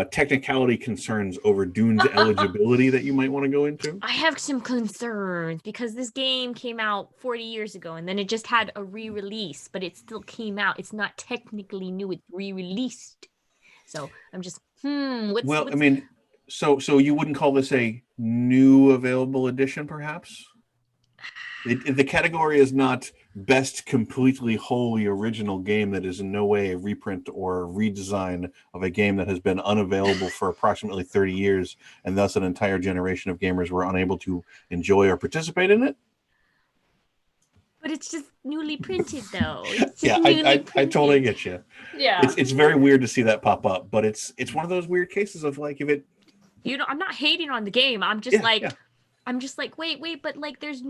technicality concerns over Dune's eligibility that you might want to go into? I have some concerns because this game came out 40 years ago and then it just had a re-release, but it still came out. It's not technically new, it's re-released. So I'm just, what's... I mean, so you wouldn't call this a new available edition, perhaps? The category is not best completely wholly original game that is in no way a reprint or a redesign of a game that has been unavailable for approximately 30 years, and thus an entire generation of gamers were unable to enjoy or participate in it. But it's just newly printed, though. I totally get you. Yeah, it's very weird to see that pop up, but it's one of those weird cases of like, if it, I'm not hating on the game. I'm just I'm just like, wait, but like there's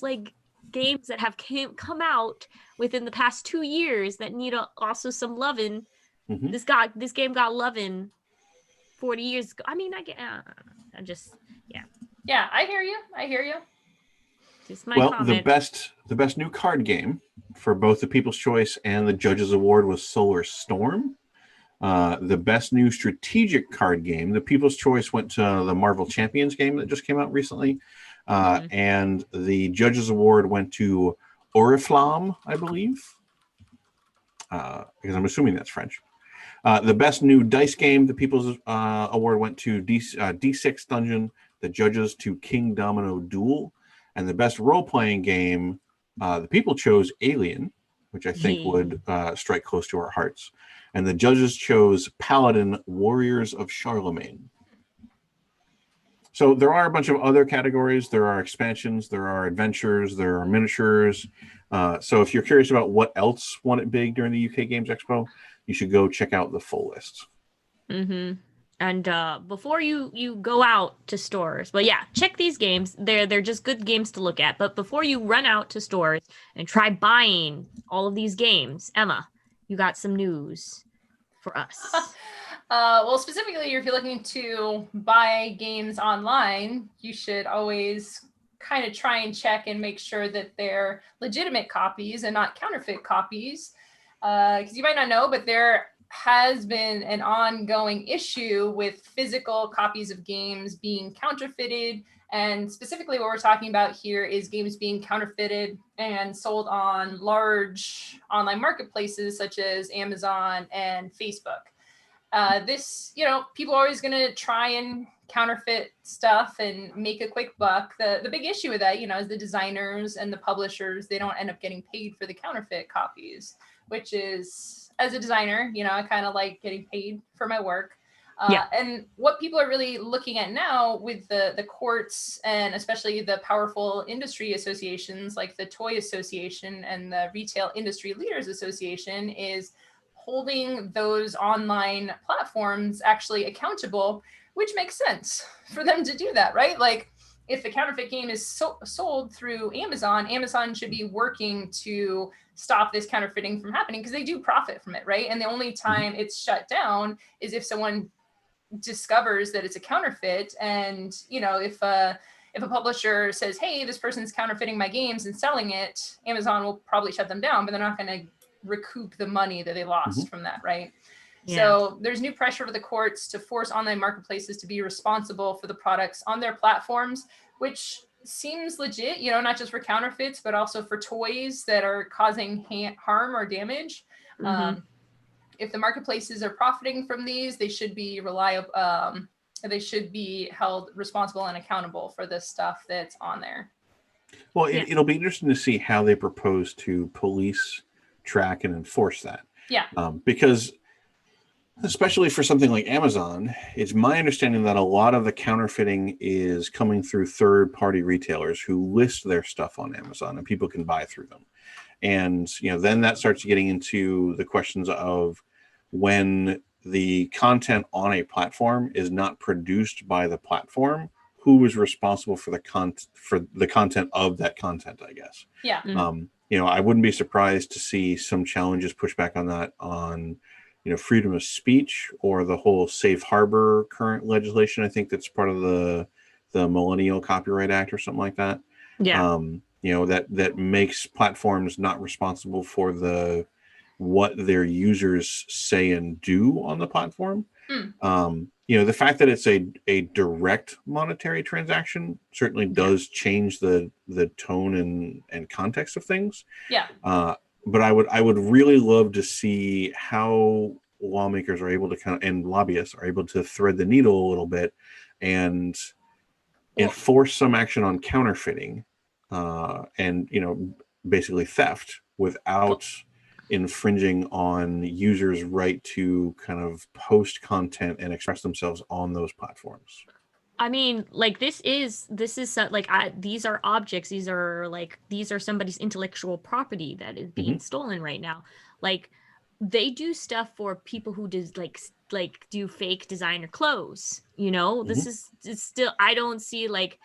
like games that have come out within the past 2 years that need also some loving. This game got loving 40 years ago. I mean, I hear you. Just my comment. the best new card game for both the People's Choice and the Judges Award was Solar Storm. The best new strategic card game, the People's Choice went to the Marvel Champions game that just came out recently. And the Judges Award went to Oriflamme, I believe, because I'm assuming that's French. The best new dice game, the People's Award went to D6 Dungeon, the Judges to King Domino Duel. And the best role-playing game, the people chose Alien, which I think would strike close to our hearts. And the judges chose Paladin Warriors of Charlemagne. So there are a bunch of other categories. There are expansions, there are adventures, there are miniatures. So if you're curious about what else won it big during the UK Games Expo, you should go check out the full list. And before you go out to stores, check these games. They're just good games to look at. But before you run out to stores and try buying all of these games, Emma, you got some news for us. Well, specifically, if you're looking to buy games online, you should always kind of try and check and make sure that they're legitimate copies and not counterfeit copies. Because you might not know, but there has been an ongoing issue with physical copies of games being counterfeited. And specifically what we're talking about here is games being counterfeited and sold on large online marketplaces such as Amazon and Facebook. People are always going to try and counterfeit stuff and make a quick buck. The big issue with that, is the designers and the publishers, they don't end up getting paid for the counterfeit copies, which is, as a designer, I kind of like getting paid for my work. And what people are really looking at now with the courts and especially the powerful industry associations like the Toy Association and the Retail Industry Leaders Association is holding those online platforms actually accountable, which makes sense for them to do that, right? Like if a counterfeit game is sold through Amazon should be working to stop this counterfeiting from happening because they do profit from it, right? And the only time it's shut down is if someone discovers that it's a counterfeit. And, if a publisher says, hey, this person's counterfeiting my games and selling it, Amazon will probably shut them down, but they're not going to recoup the money that they lost from that, right? Yeah. So there's new pressure for the courts to force online marketplaces to be responsible for the products on their platforms, which seems legit, not just for counterfeits, but also for toys that are causing harm or damage. If the marketplaces are profiting from these, they should be they should be held responsible and accountable for the stuff that's on there. Well, it'll be interesting to see how they propose to police, track, and enforce that. Yeah. Because especially for something like Amazon, it's my understanding that a lot of the counterfeiting is coming through third-party retailers who list their stuff on Amazon and people can buy through them. And, then that starts getting into the questions of when the content on a platform is not produced by the platform, who is responsible for the content of that content, I guess. Yeah. I wouldn't be surprised to see some challenges push back on that on freedom of speech or the whole safe harbor current legislation. I think that's part of the Millennial Copyright Act or something like that. Yeah. That makes platforms not responsible for what their users say and do on the platform. The fact that it's a direct monetary transaction certainly does change the tone and context of things. Yeah. But I would really love to see how lawmakers are able to and lobbyists are able to thread the needle a little bit and enforce some action on counterfeiting and basically theft without infringing on users' right to kind of post content and express themselves on those platforms. I mean, like this is like these are objects. These are somebody's intellectual property that is being stolen right now. Like they do stuff for people who does like do fake designer clothes. This is still, I don't see like.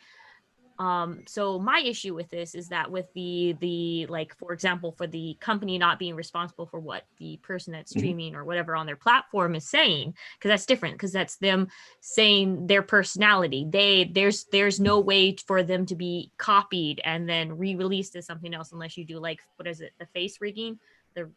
So my issue with this is that with the like, for example, for the company not being responsible for what the person that's streaming or whatever on their platform is saying, because that's different, because that's them saying their personality. There's no way for them to be copied and then re-released as something else unless you do like, what is it, the face rigging? The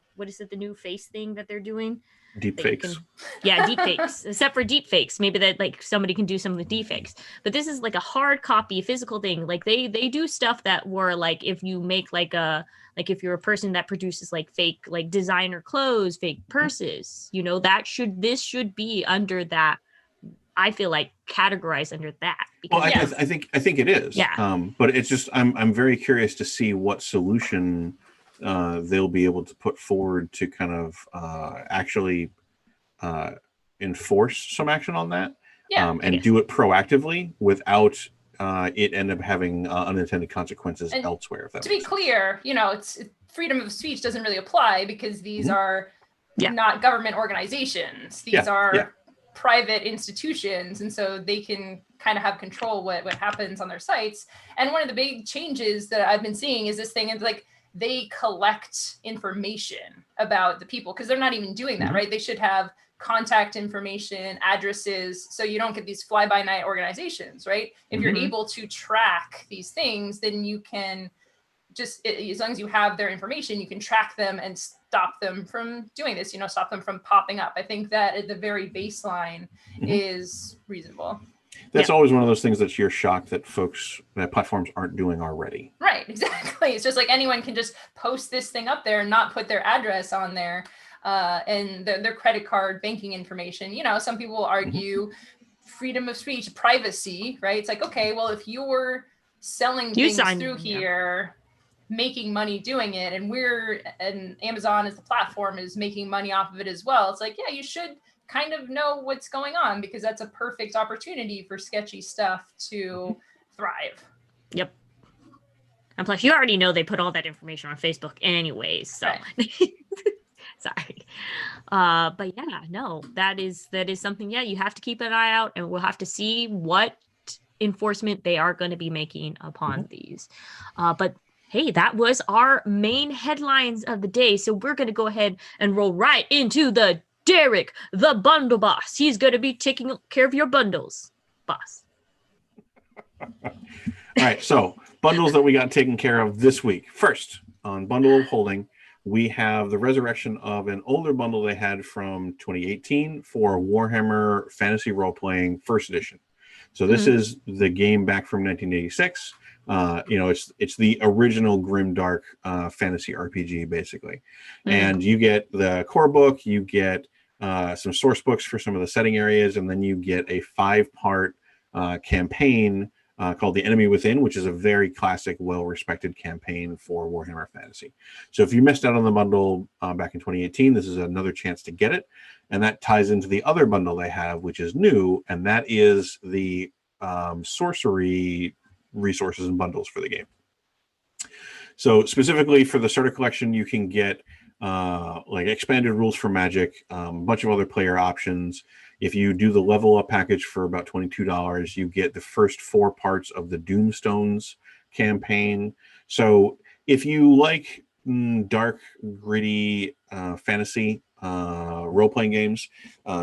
new face thing that they're doing? Deep fakes. Deep fakes. Except for deep fakes. Maybe that like somebody can do some of the deep fakes. But this is like a hard copy physical thing. Like they do stuff that were like, if you make if you're a person that produces like fake like designer clothes, fake purses, this should be under that. I feel like categorized under that. Because, I think it is. Yeah. But it's just I'm very curious to see what solution they'll be able to put forward to kind of actually enforce some action on that, and do it proactively without it end up having unintended consequences elsewhere. To be clear, it's freedom of speech doesn't really apply because these are not government organizations. These are private institutions, and so they can kind of have control what happens on their sites. And one of the big changes that I've been seeing is this thing is like, they collect information about the people because they're not even doing that, right? They should have contact information, addresses, so you don't get these fly-by-night organizations, right? If you're able to track these things, then you can just, as long as you have their information, you can track them and stop them from doing this, stop them from popping up. I think that at the very baseline is reasonable. That's always one of those things that you're shocked that platforms aren't doing already. Right, exactly. It's just like anyone can just post this thing up there and not put their address on there and their credit card banking information. Some people argue freedom of speech, privacy, right? It's like, okay, well, if you're selling things through here, making money doing it, and Amazon as the platform is making money off of it as well, it's like, yeah, you should kind of know what's going on because that's a perfect opportunity for sketchy stuff to thrive. Yep. And plus, you already know they put all that information on Facebook anyways, so sorry. But yeah, no, that is something. Yeah, you have to keep an eye out, and we'll have to see what enforcement they are going to be making upon these. But hey, that was our main headlines of the day. So we're going to go ahead and roll right into the Derek, the bundle boss. He's going to be taking care of your bundles, boss. All right, so bundles that we got taken care of this week. First, on Bundle of Holding, we have the resurrection of an older bundle they had from 2018 for Warhammer Fantasy Role-Playing First Edition. So this is the game back from 1986. It's the original grimdark fantasy RPG, basically. And you get the core book, you get some source books for some of the setting areas, and then you get a 5-part campaign called The Enemy Within, which is a very classic, well-respected campaign for Warhammer Fantasy. So if you missed out on the bundle back in 2018, this is another chance to get it. And that ties into the other bundle they have, which is new, and that is the sorcery resources and bundles for the game. So specifically for the starter collection, you can get like expanded rules for magic, a bunch of other player options. If you do the level up package for about $22, you get the first 4 parts of the Doomstones campaign. So if you like dark, gritty fantasy role-playing games,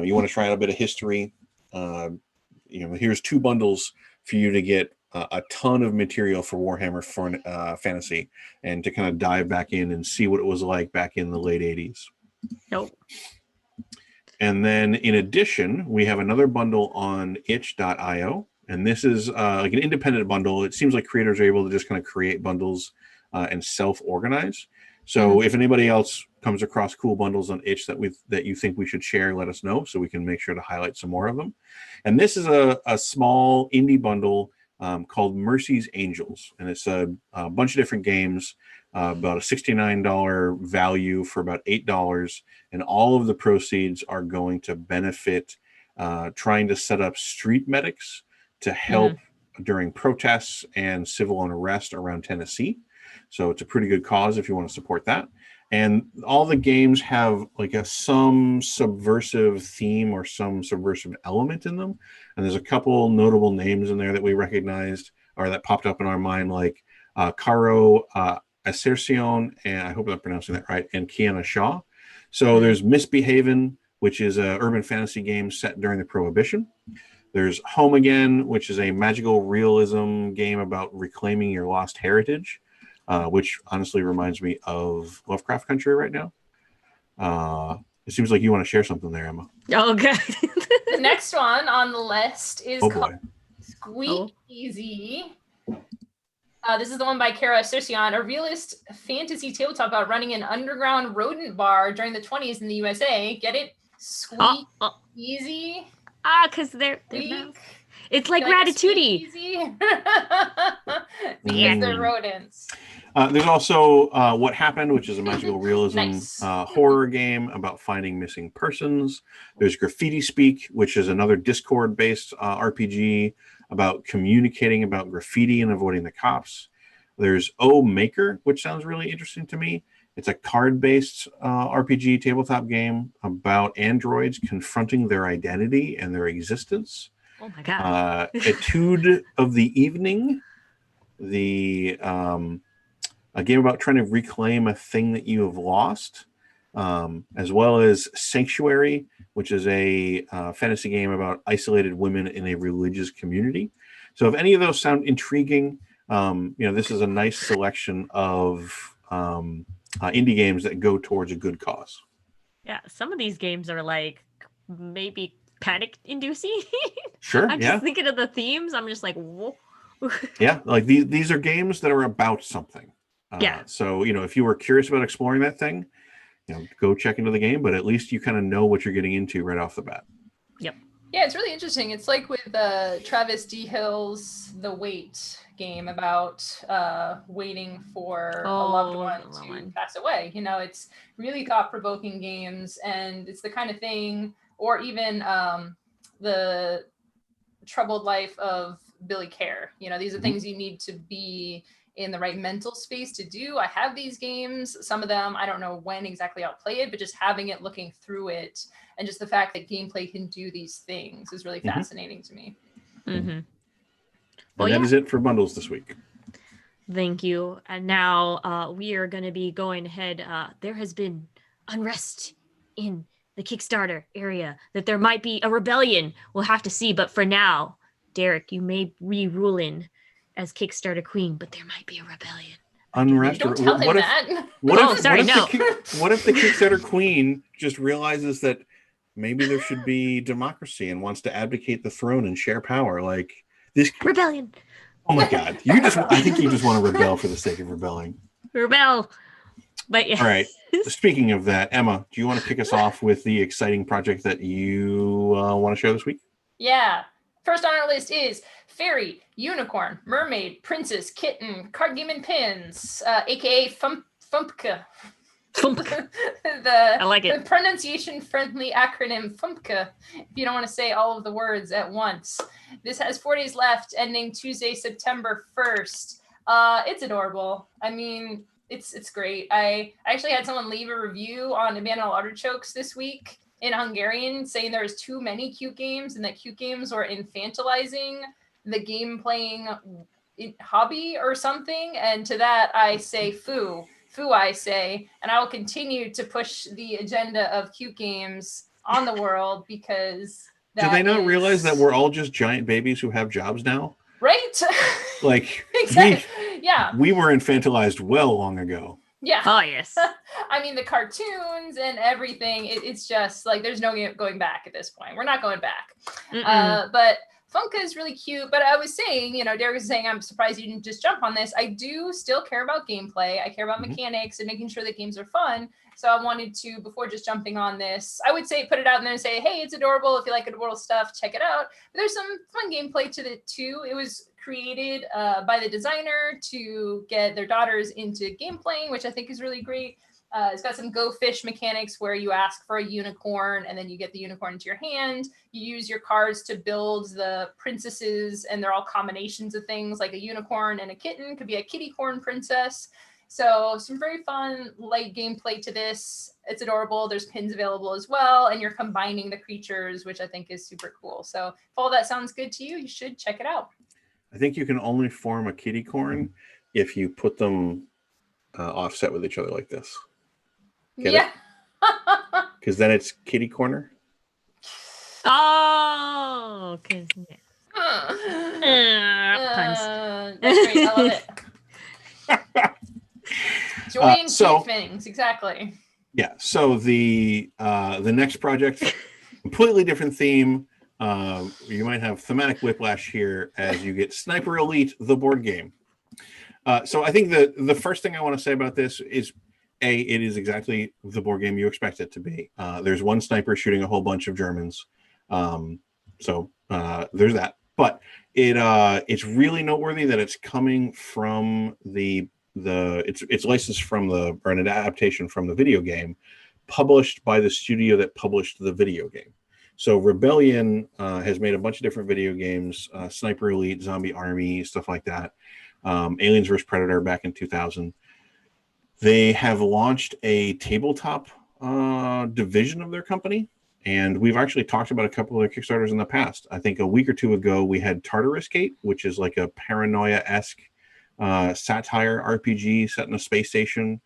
you want to try out a bit of history, here's 2 bundles for you to get a ton of material for Warhammer Fantasy, and to kind of dive back in and see what it was like back in the late 80s. Nope. And then in addition, we have another bundle on itch.io. And this is like an independent bundle. It seems like creators are able to just kind of create bundles and self-organize. So if anybody else comes across cool bundles on itch that you think we should share, let us know so we can make sure to highlight some more of them. And this is a small indie bundle called Mercy's Angels. And it's a bunch of different games, about a $69 value for about $8. And all of the proceeds are going to benefit trying to set up street medics to help during protests and civil unrest around Tennessee. So it's a pretty good cause if you want to support that. And all the games have like some subversive theme or some subversive element in them. And there's a couple notable names in there that we recognized or that popped up in our mind, like Caro Asercion, and I hope I'm pronouncing that right, and Kiana Shaw. So there's Misbehavin', which is an urban fantasy game set during the Prohibition. There's Home Again, which is a magical realism game about reclaiming your lost heritage, which honestly reminds me of Lovecraft Country right now. It seems like you want to share something there, Emma. Oh, okay. The next one on the list is called Squeak Oh. Easy. This is the one by Kara Sirsion, a realist fantasy tabletop about running an underground rodent bar during the 20s in the USA. Get it? Squeak Easy. Because they're Squeak. it's like Ratatouille. Because they're rodents. There's also What Happened, which is a magical realism horror game about finding missing persons. There's Graffiti Speak, which is another Discord-based RPG about communicating about graffiti and avoiding the cops. There's O Maker, which sounds really interesting to me. It's a card-based RPG tabletop game about androids confronting their identity and their existence. Oh my god. Etude of the Evening, a game about trying to reclaim a thing that you have lost, as well as Sanctuary, which is a fantasy game about isolated women in a religious community. So if any of those sound intriguing, this is a nice selection of indie games that go towards a good cause. Yeah, some of these games are like maybe panic inducing. Sure. I'm just thinking of the themes. I'm just like, whoa. Yeah, like these are games that are about something. So if you were curious about exploring that thing, go check into the game, but at least you kind of know what you're getting into right off the bat. Yep. Yeah, it's really interesting. It's like with Travis D. Hill's The Wait game about waiting for a loved one to pass away. It's really thought-provoking games, and it's the kind of thing, or even the troubled life of Billy Kerr. These are things you need to be in the right mental space to do. I have these games, some of them, I don't know when exactly I'll play it, but just having it, looking through it, and just the fact that gameplay can do these things is really fascinating to me. And that is it for bundles this week. Thank you. And now we are going to be going ahead. There has been unrest in the Kickstarter area, that there might be a rebellion. We'll have to see. But for now, Derek, you may re-rule in as Kickstarter queen, but there might be a rebellion. Unrest. Don't tell him that. What if the Kickstarter queen just realizes that maybe there should be democracy and wants to abdicate the throne and share power? Like this rebellion. Oh my God! I think you just want to rebel for the sake of rebelling. Rebel. But yeah. All right. Speaking of that, Emma, do you want to kick us off with the exciting project that you want to share this week? Yeah. First on our list is Fairy, Unicorn, Mermaid, Princess, Kitten, Card Game and Pins, aka Fumpka. I like it. The pronunciation-friendly acronym FUMPKA, if you don't want to say all of the words at once. This has 4 days left, ending Tuesday, September 1st. It's adorable. I mean, it's great. I actually had someone leave a review on Abandoned Artichokes this week in Hungarian saying there was too many cute games and that cute games were infantilizing the game playing hobby or something. And to that, I say foo. Foo, I say, and I will continue to push the agenda of cute games on the world because do they not realize that we're all just giant babies who have jobs now? Right? Like, exactly. we were infantilized well long ago. Yeah. Oh, yes. I mean, the cartoons and everything, it's just like there's no going back at this point. We're not going back. But Funka is really cute, but I was saying, Derek was saying, I'm surprised you didn't just jump on this. I do still care about gameplay. I care about mechanics and making sure that games are fun. So I wanted to, before just jumping on this, I would say, put it out there and say, hey, it's adorable. If you like adorable stuff, check it out. But there's some fun gameplay to it too. It was created by the designer to get their daughters into game playing, which I think is really great. It's got some Go Fish mechanics where you ask for a unicorn and then you get the unicorn into your hand. You use your cards to build the princesses, and they're all combinations of things like a unicorn and a kitten. Could be a kitty corn princess. So some very fun light gameplay to this. It's adorable. There's pins available as well, and you're combining the creatures, which I think is super cool. So if all that sounds good to you, you should check it out. I think you can only form a kitty corn if you put them offset with each other like this. Get it? Because then it's kitty corner. Oh, because that's great. I love it. Joy and cute things, exactly. Yeah. So the next project, completely different theme. You might have thematic whiplash here as you get Sniper Elite, the board game. So I think the first thing I want to say about this is, it is exactly the board game you expect it to be. There's one sniper shooting a whole bunch of Germans. So there's that. But it's really noteworthy that it's coming from it's licensed or an adaptation from the video game, published by the studio that published the video game. So Rebellion has made a bunch of different video games, Sniper Elite, Zombie Army, stuff like that. Aliens vs. Predator back in 2000. They have launched a tabletop division of their company, and we've actually talked about a couple of their Kickstarters in the past. I think a week or two ago, we had Tartarus Gate, which is like a paranoia-esque satire RPG set in a space station.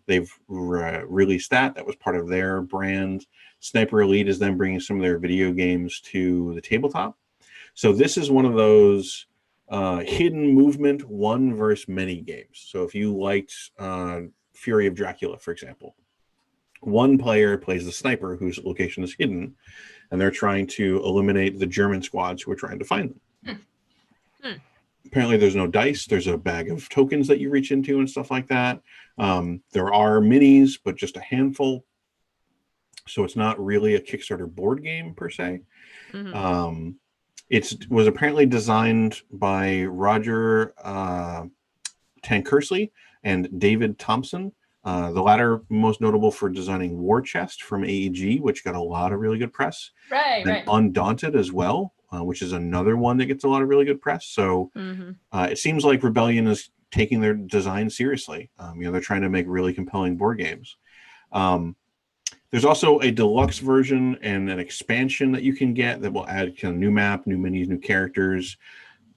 They've released that. That was part of their brand. Sniper Elite is then bringing some of their video games to the tabletop. So this is one of those hidden movement one versus many games. So if you liked Fury of Dracula, for example, one player plays the sniper whose location is hidden, and they're trying to eliminate the German squads who are trying to find them. Apparently there's no dice. There's a bag of tokens that you reach into and stuff like that. There are minis, but just a handful. So it's not really a Kickstarter board game per se. It was apparently designed by Roger Tankersley and David Thompson. The latter most notable for designing War Chest from AEG, which got a lot of really good press. Right. Undaunted as well, which is another one that gets a lot of really good press. So it seems like Rebellion is taking their design seriously. They're trying to make really compelling board games. There's also a deluxe version and an expansion that you can get that will add kind of new map, new minis, new characters.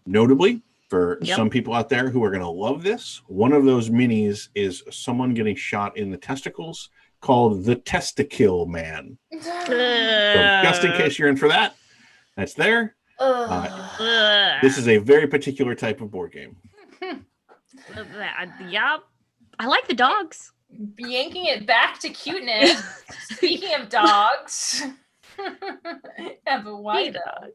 Notably, for some people out there who are going to love this, one of those minis is someone getting shot in the testicles, called the Testicle Man. So just in case you're in for that, that's there. This is a very particular type of board game. Yeah, I like the dogs. Yanking it back to cuteness. Speaking of dogs. Yeah, but why though?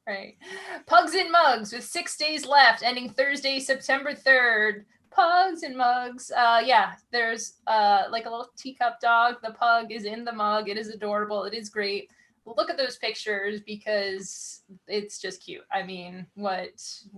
Right. Pugs and Mugs with 6 days left, ending Thursday, September 3rd. pugs and mugs. Yeah, there's like a little teacup dog. The pug is in the mug. It is adorable. It is great. Look at those pictures because it's just cute. I mean, what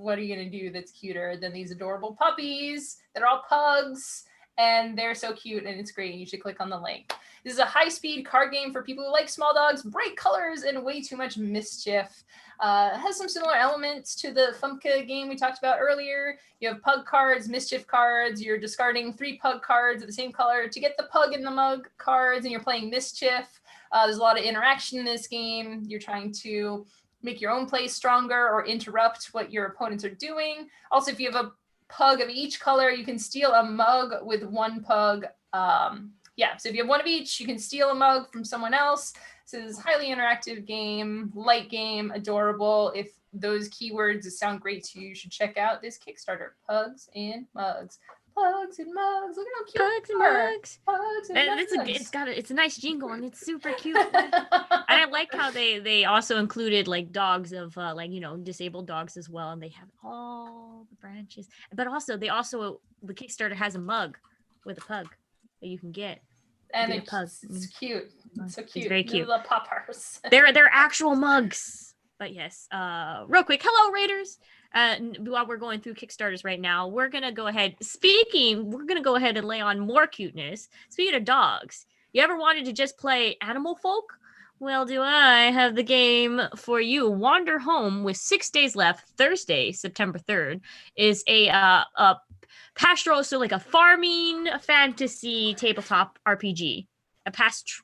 are you gonna do that's cuter than these adorable puppies that are all pugs? And they're so cute and it's great. You should click on the link. This is a high-speed card game for people who like small dogs, bright colors, and way too much mischief. It has some similar elements to the Funka game we talked about earlier. You have pug cards, mischief cards. You're discarding 3 pug cards of the same color to get the pug in the mug cards, and you're playing mischief. There's a lot of interaction in this game. You're trying to make your own play stronger or interrupt what your opponents are doing. Also, if you have a pug of each color, you can steal a mug with 1 pug. So if you have 1 of each, you can steal a mug from someone else. So this is a highly interactive game, light game, adorable. If those keywords sound great to you, you should check out this Kickstarter, Pugs and Mugs. Pugs and mugs. Look at how cute. Pugs and mugs. Pugs and mugs. It's a nice jingle and it's super cute. And I like how they also included like dogs of disabled dogs as well, and they have all the branches. But also the Kickstarter has a mug with a pug that you can get. And it's cute. It's so cute. It's very cute. The poppers. They're actual mugs. But yes, real quick, hello Raiders. While we're going through Kickstarters right now, we're gonna go ahead and lay on more cuteness. Speaking of dogs, you ever wanted to just play Animal Folk? Well, do I have the game for you. Wander Home with 6 days left. Thursday, September 3rd, is a pastoral, so like a farming fantasy tabletop RPG, a pastoral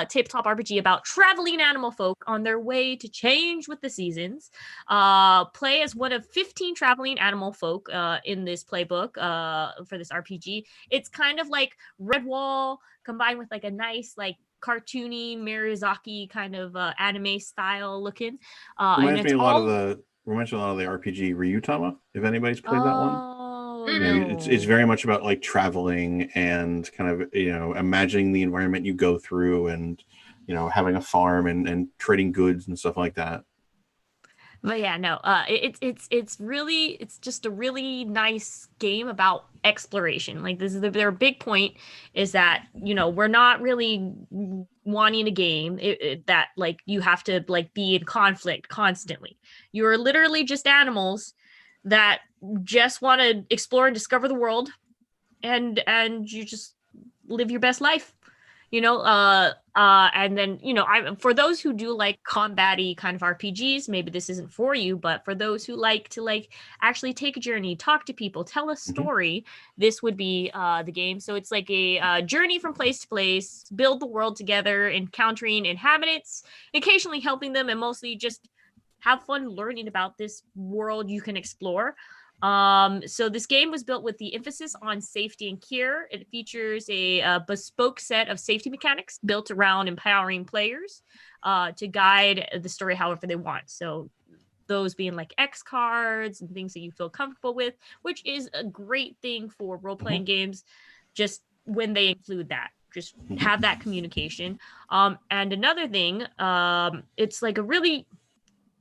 tabletop RPG about traveling animal folk on their way to change with the seasons. Play as one of 15 traveling animal folk in this playbook for this RPG. It's kind of like Redwall combined with like a nice like cartoony Miyazaki kind of anime style looking. Reminds me a lot of the RPG Ryutama, if anybody's played that one. It's very much about like traveling and kind of imagining the environment you go through and having a farm and trading goods and stuff like that. But yeah, no, it's just a really nice game about exploration. Like their big point is that we're not really wanting a game that like you have to like be in conflict constantly. You're literally just animals that just want to explore and discover the world, and you just live your best life, and then for those who do like combat-y kind of RPGs, maybe this isn't for you, but for those who like to like actually take a journey, talk to people, tell a story, this would be the game. So it's like a journey from place to place, build the world together, encountering inhabitants, occasionally helping them, and mostly just have fun learning about this world you can explore. So this game was built with the emphasis on safety and care. It features a bespoke set of safety mechanics built around empowering players to guide the story however they want. So those being like X cards and things that you feel comfortable with, which is a great thing for role-playing games, just when they include that. Just have that communication. And another thing, it's like a really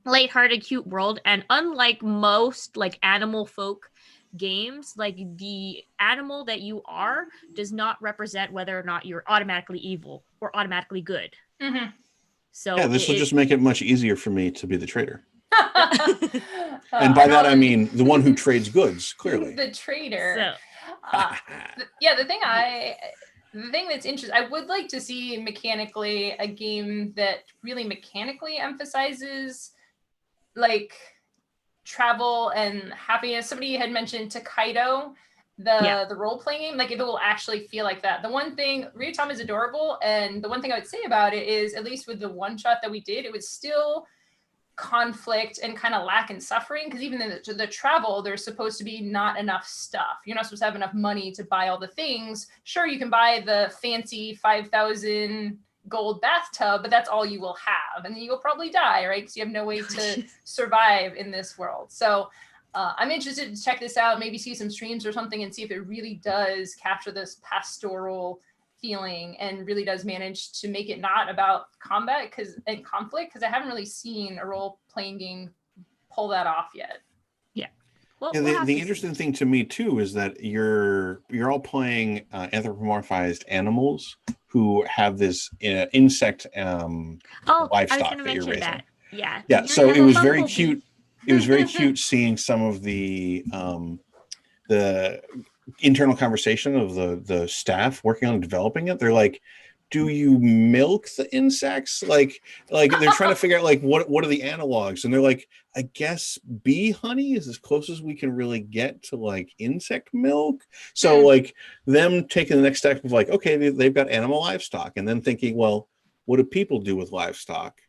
lighthearted, cute world, and unlike most like animal folk games, like the animal that you are does not represent whether or not you're automatically evil or automatically good. So yeah, this will just make it much easier for me to be the trader. And by that I mean the one who trades goods, clearly. The trader. So. The thing that's interesting, I would like to see mechanically a game that really mechanically emphasizes like travel and happiness. Somebody had mentioned Takedo, the role-playing game, like if it will actually feel like that. The one thing, Ryutama is adorable, and the one thing I would say about it is, at least with the one shot that we did, it was still conflict and kind of lack and suffering, because even in the travel, there's supposed to be not enough stuff. You're not supposed to have enough money to buy all the things. Sure, you can buy the fancy 5,000 gold bathtub, but that's all you will have, and then you'll probably die, right? Because you have no way to survive in this world. So I'm interested to check this out, maybe see some streams or something and see if it really does capture this pastoral feeling and really does manage to make it not about combat and conflict, because I haven't really seen a role-playing game pull that off yet. Yeah, we'll have the to interesting see. thing to me too is that you're all playing anthropomorphized animals who have this insect Oh, I was livestock gonna that you're mention raising. that. Yeah, Yeah, you're gonna so have it a was very bumblebee. cute. It was very cute seeing some of the internal conversation of the staff working on developing it. They're like, do you milk the insects? Like they're trying to figure out like what are the analogs, and they're like, I guess bee honey is as close as we can really get to like insect milk. So like them taking the next step of like, okay, they've got animal livestock, and then thinking, well, what do people do with livestock?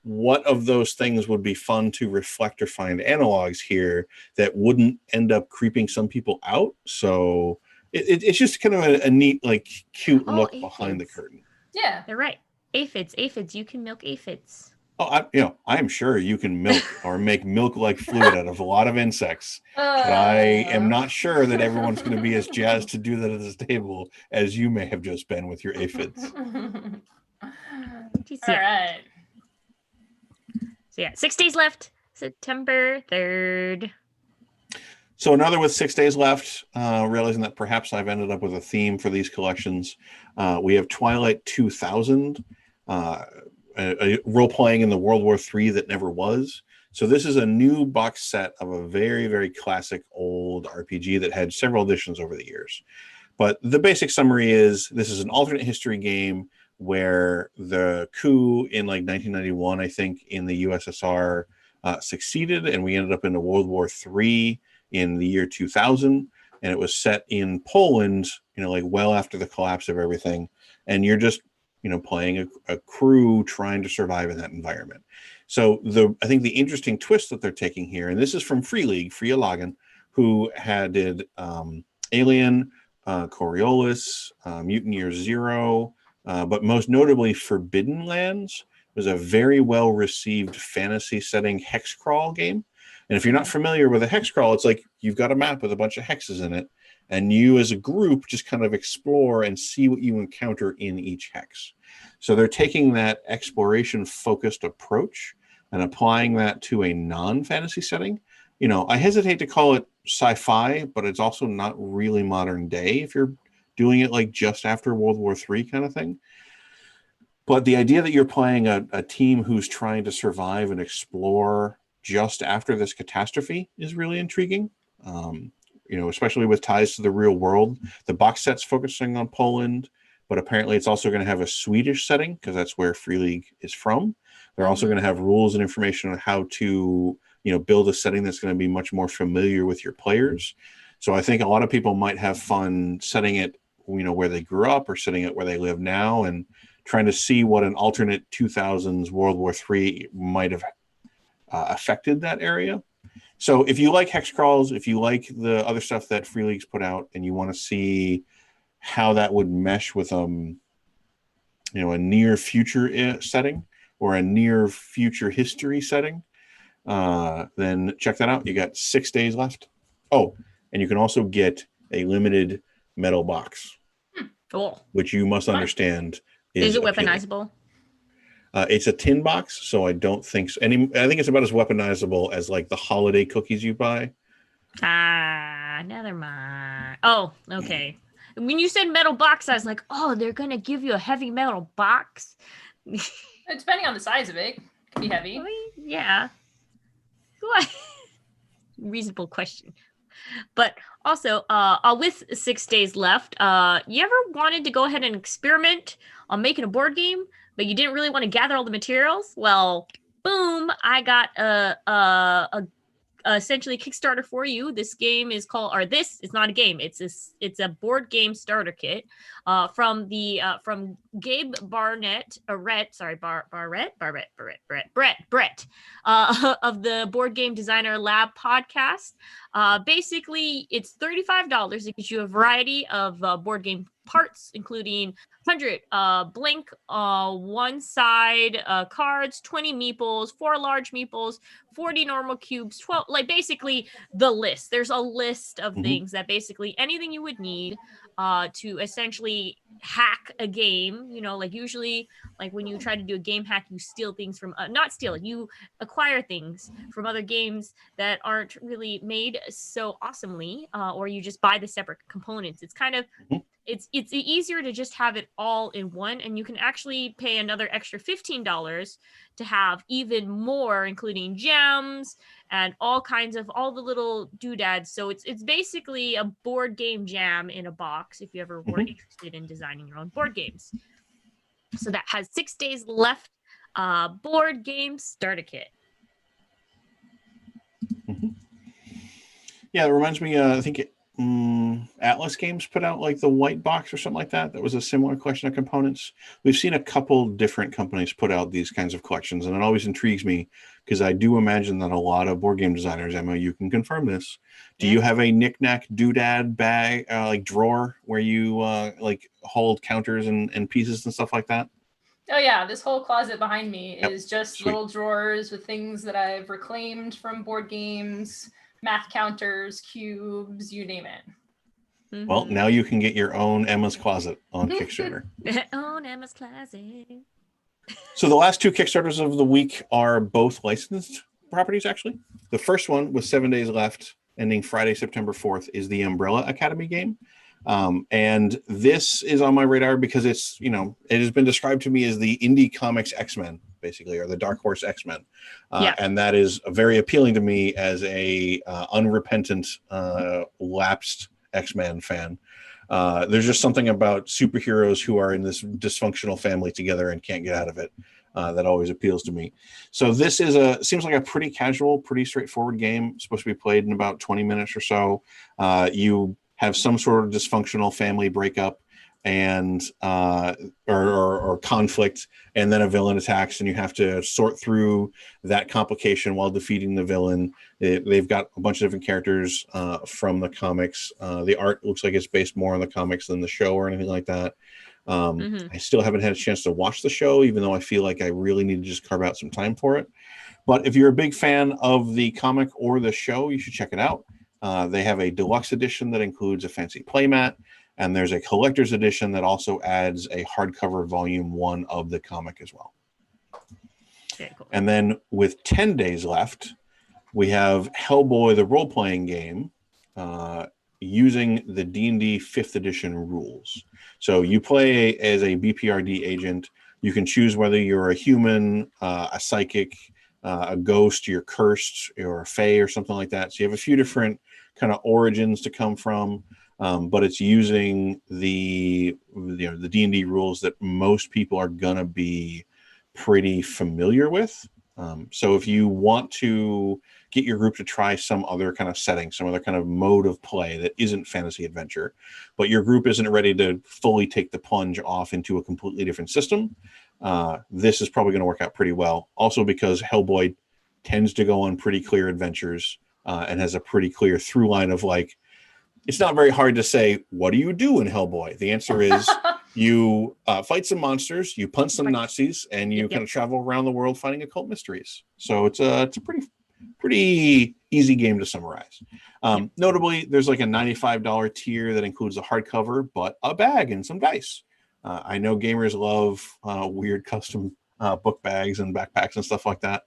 What of those things would be fun to reflect or find analogs here that wouldn't end up creeping some people out? So it's just kind of a neat, like, cute Oh, look behind the aphids. curtain. Yeah. They're right. Aphids. You can milk aphids. Oh, I am sure you can milk or make milk-like fluid out of a lot of insects, but I am not sure that everyone's going to be as jazzed to do that at this table as you may have just been with your aphids. All Yeah. right. So yeah, 6 days left. September 3rd. So another with 6 days left, realizing that perhaps I've ended up with a theme for these collections. We have Twilight 2000, a role-playing in the World War III that never was. So this is a new box set of a very, very classic old RPG that had several editions over the years. But the basic summary is this is an alternate history game where the coup in like 1991, I think, in the USSR succeeded, and we ended up in a World War III in the year 2000, and it was set in Poland, like well after the collapse of everything, and you're just playing a crew trying to survive in that environment. So I think the interesting twist that they're taking here, and this is from Free League, Fria Lagan, who did Alien, Coriolis, Mutant Year Zero, but most notably Forbidden Lands was a very well received fantasy setting hex crawl game. And if you're not familiar with a hex crawl, it's like you've got a map with a bunch of hexes in it, and you as a group just kind of explore and see what you encounter in each hex. So they're taking that exploration focused approach and applying that to a non-fantasy setting. I hesitate to call it sci-fi, but it's also not really modern day if you're doing it like just after World War III kind of thing. But the idea that you're playing a team who's trying to survive and explore just after this catastrophe is really intriguing. Especially with ties to the real world. The box set's focusing on Poland, but apparently it's also going to have a Swedish setting because that's where Free League is from. They're also going to have rules and information on how to, build a setting that's going to be much more familiar with your players. So I think a lot of people might have fun setting it, where they grew up or setting it where they live now and trying to see what an alternate 2000s World War III might have affected that area. So if you like hex crawls, if you like the other stuff that Free League's put out, and you want to see how that would mesh with a near future setting or a near future history setting, then check that out. You got 6 days left. Oh, and you can also get a limited metal box, which you must understand is it appealing. weaponizable? It's a tin box, so I don't think so. I think it's about as weaponizable as like the holiday cookies you buy. Never mind. Oh, okay. When you said metal box, I was like, oh, they're gonna give you a heavy metal box. Depending on the size of it, it can be heavy. Yeah. Reasonable question. But also, with 6 days left, you ever wanted to go ahead and experiment on making a board game, but you didn't really want to gather all the materials? Well, boom! I got a essentially Kickstarter for you. This game is called, or this is not a game. It's a board game starter kit from Gabe Barnett, Brett of the Board Game Designer Lab podcast. Basically, it's $35. It gives you a variety of board game parts, including 100 blank one side cards, 20 meeples, 4 large meeples, 40 normal cubes, 12, like basically the list. There's a list of things that basically anything you would need to essentially hack a game. Like usually like when you try to do a game hack, you steal things from not steal, you acquire things from other games that aren't really made so awesomely, or you just buy the separate components. It's kind of it's easier to just have it all in one, and you can actually pay another extra $15 to have even more, including gems and all kinds of all the little doodads. So it's basically a board game jam in a box if you ever were interested in designing your own board games. So that has 6 days left. Board game starter kit. Yeah, it reminds me. I think Atlas Games put out like the white box or something like that. That was a similar collection of components. We've seen a couple different companies put out these kinds of collections, and it always intrigues me because I do imagine that a lot of board game designers, Emma, you can confirm this. Do you have a knick-knack doodad bag, like drawer, where you like hold counters and pieces and stuff like that? Oh yeah, this whole closet behind me is just Sweet. little drawers with things that I've reclaimed from board games, math counters, cubes, you name it. Well, now you can get your own Emma's Closet on Kickstarter. Own Emma's Closet. So the last 2 Kickstarters of the week are both licensed properties, actually. The first one with 7 days left, ending Friday, September 4th, is the Umbrella Academy game. And this is on my radar because it's, it has been described to me as the indie comics X-Men, basically, or the Dark Horse X-Men. And that is very appealing to me as a unrepentant, lapsed X-Men fan. There's just something about superheroes who are in this dysfunctional family together and can't get out of it that always appeals to me. So this is seems like a pretty casual, pretty straightforward game. It's supposed to be played in about 20 minutes or so. You have some sort of dysfunctional family breakup and or conflict, and then a villain attacks, and you have to sort through that complication while defeating the villain. They've got a bunch of different characters from the comics. The art looks like it's based more on the comics than the show or anything like that. I still haven't had a chance to watch the show, even though I feel like I really need to just carve out some time for it. But if you're a big fan of the comic or the show, you should check it out. They have a deluxe edition that includes a fancy playmat, and there's a collector's edition that also adds a hardcover volume 1 of the comic as well. Very cool. And then with 10 days left, we have Hellboy, the role-playing game, using the D&D 5th edition rules. So you play as a BPRD agent. You can choose whether you're a human, a psychic, a ghost, you're cursed, or a fae or something like that. So you have a few different kind of origins to come from, but it's using the D&D rules that most people are gonna be pretty familiar with. So if you want to get your group to try some other kind of setting, some other kind of mode of play that isn't fantasy adventure, but your group isn't ready to fully take the plunge off into a completely different system, this is probably going to work out pretty well. Also because Hellboy tends to go on pretty clear adventures and has a pretty clear through line of like, it's not very hard to say, what do you do in Hellboy? The answer is you fight some monsters, you punch some Nazis, and you kind of travel around the world finding occult mysteries. So it's a pretty easy game to summarize. Notably, there's like a $95 tier that includes a hardcover, but a bag and some dice. I know gamers love weird custom book bags and backpacks and stuff like that.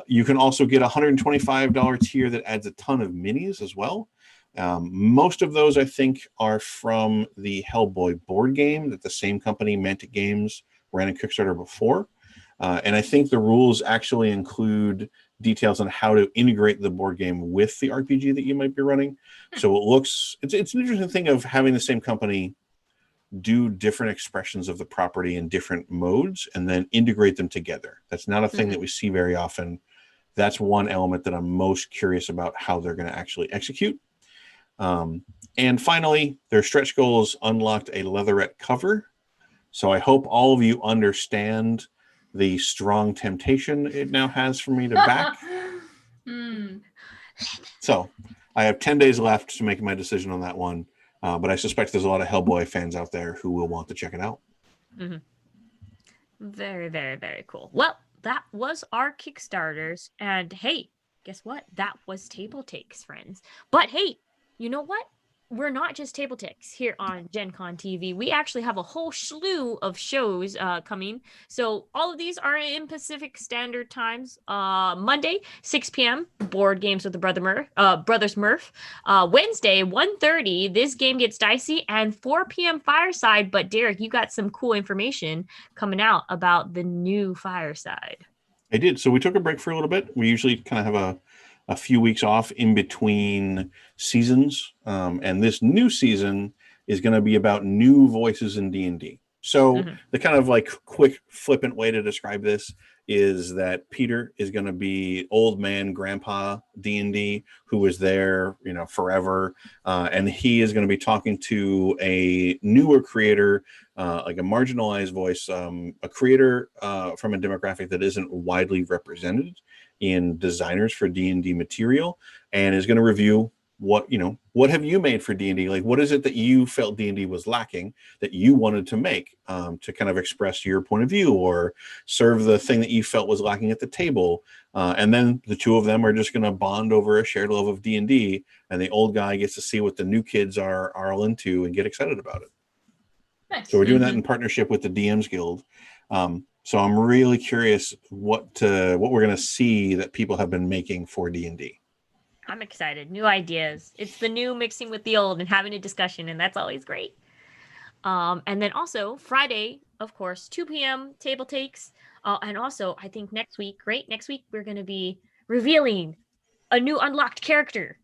You can also get a $125 tier that adds a ton of minis as well. Most of those, I think, are from the Hellboy board game that the same company, Mantic Games, ran a Kickstarter before. And I think the rules actually include details on how to integrate the board game with the RPG that you might be running. So it's an interesting thing of having the same company do different expressions of the property in different modes and then integrate them together. That's not a thing that we see very often. That's one element that I'm most curious about how they're going to actually execute. And finally, their stretch goals unlocked a leatherette cover. So I hope all of you understand the strong temptation it now has for me to back. So I have 10 days left to make my decision on that one. But I suspect there's a lot of Hellboy fans out there who will want to check it out. Very, very, very cool. Well, that was our Kickstarters. And hey, guess what? That was TableTakes, friends. But hey, you know what? we're not just TableTakes here on Gen Con TV. We actually have a whole slew of shows coming. So all of these are in Pacific Standard Times. Monday, 6 p.m., Board Games with the Brothers Murph. Wednesday, 1:30, This Game Gets Dicey, and 4 p.m. Fireside. But Derek, you got some cool information coming out about the new Fireside. I did. So we took a break for a little bit. We usually kind of have a few weeks off in between seasons. And this new season is going to be about new voices in D&D. So the kind of like quick flippant way to describe this is that Peter is going to be old man grandpa D&D who was there, forever. And he is going to be talking to a newer creator, like a marginalized voice, a creator from a demographic that isn't widely represented in designers for D&D material, and is going to review what have you made for D&D? Like, what is it that you felt D&D was lacking that you wanted to make, to kind of express your point of view or serve the thing that you felt was lacking at the table. And then the two of them are just going to bond over a shared love of D&D, and the old guy gets to see what the new kids are all into and get excited about it. Nice. So we're doing that in partnership with the DMs Guild. So I'm really curious what we're going to see that people have been making for D&D. I'm excited. New ideas. It's the new mixing with the old and having a discussion, and that's always great. And then also Friday, of course, 2 p.m. TableTakes. And also, I think next week we're going to be revealing a new unlocked character.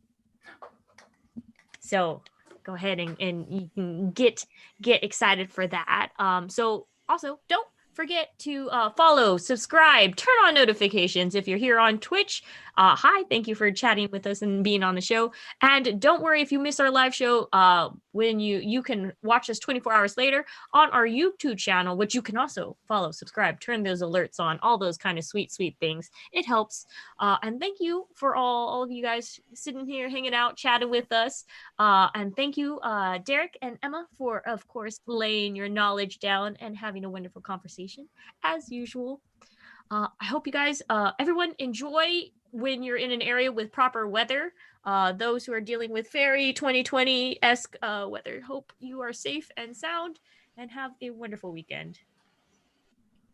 So go ahead and you can get excited for that. So also, don't forget to follow, subscribe, turn on notifications if you're here on Twitch. Hi, thank you for chatting with us and being on the show. And don't worry if you miss our live show, when you can watch us 24 hours later on our YouTube channel, which you can also follow, subscribe, turn those alerts on, all those kind of sweet things. It helps. And thank you for all of you guys sitting here, hanging out, chatting with us. And thank you, Derek and Emma, for, of course, laying your knowledge down and having a wonderful conversation as usual. I hope you guys, everyone, enjoy when you're in an area with proper weather. Those who are dealing with fairy 2020-esque weather, hope you are safe and sound and have a wonderful weekend.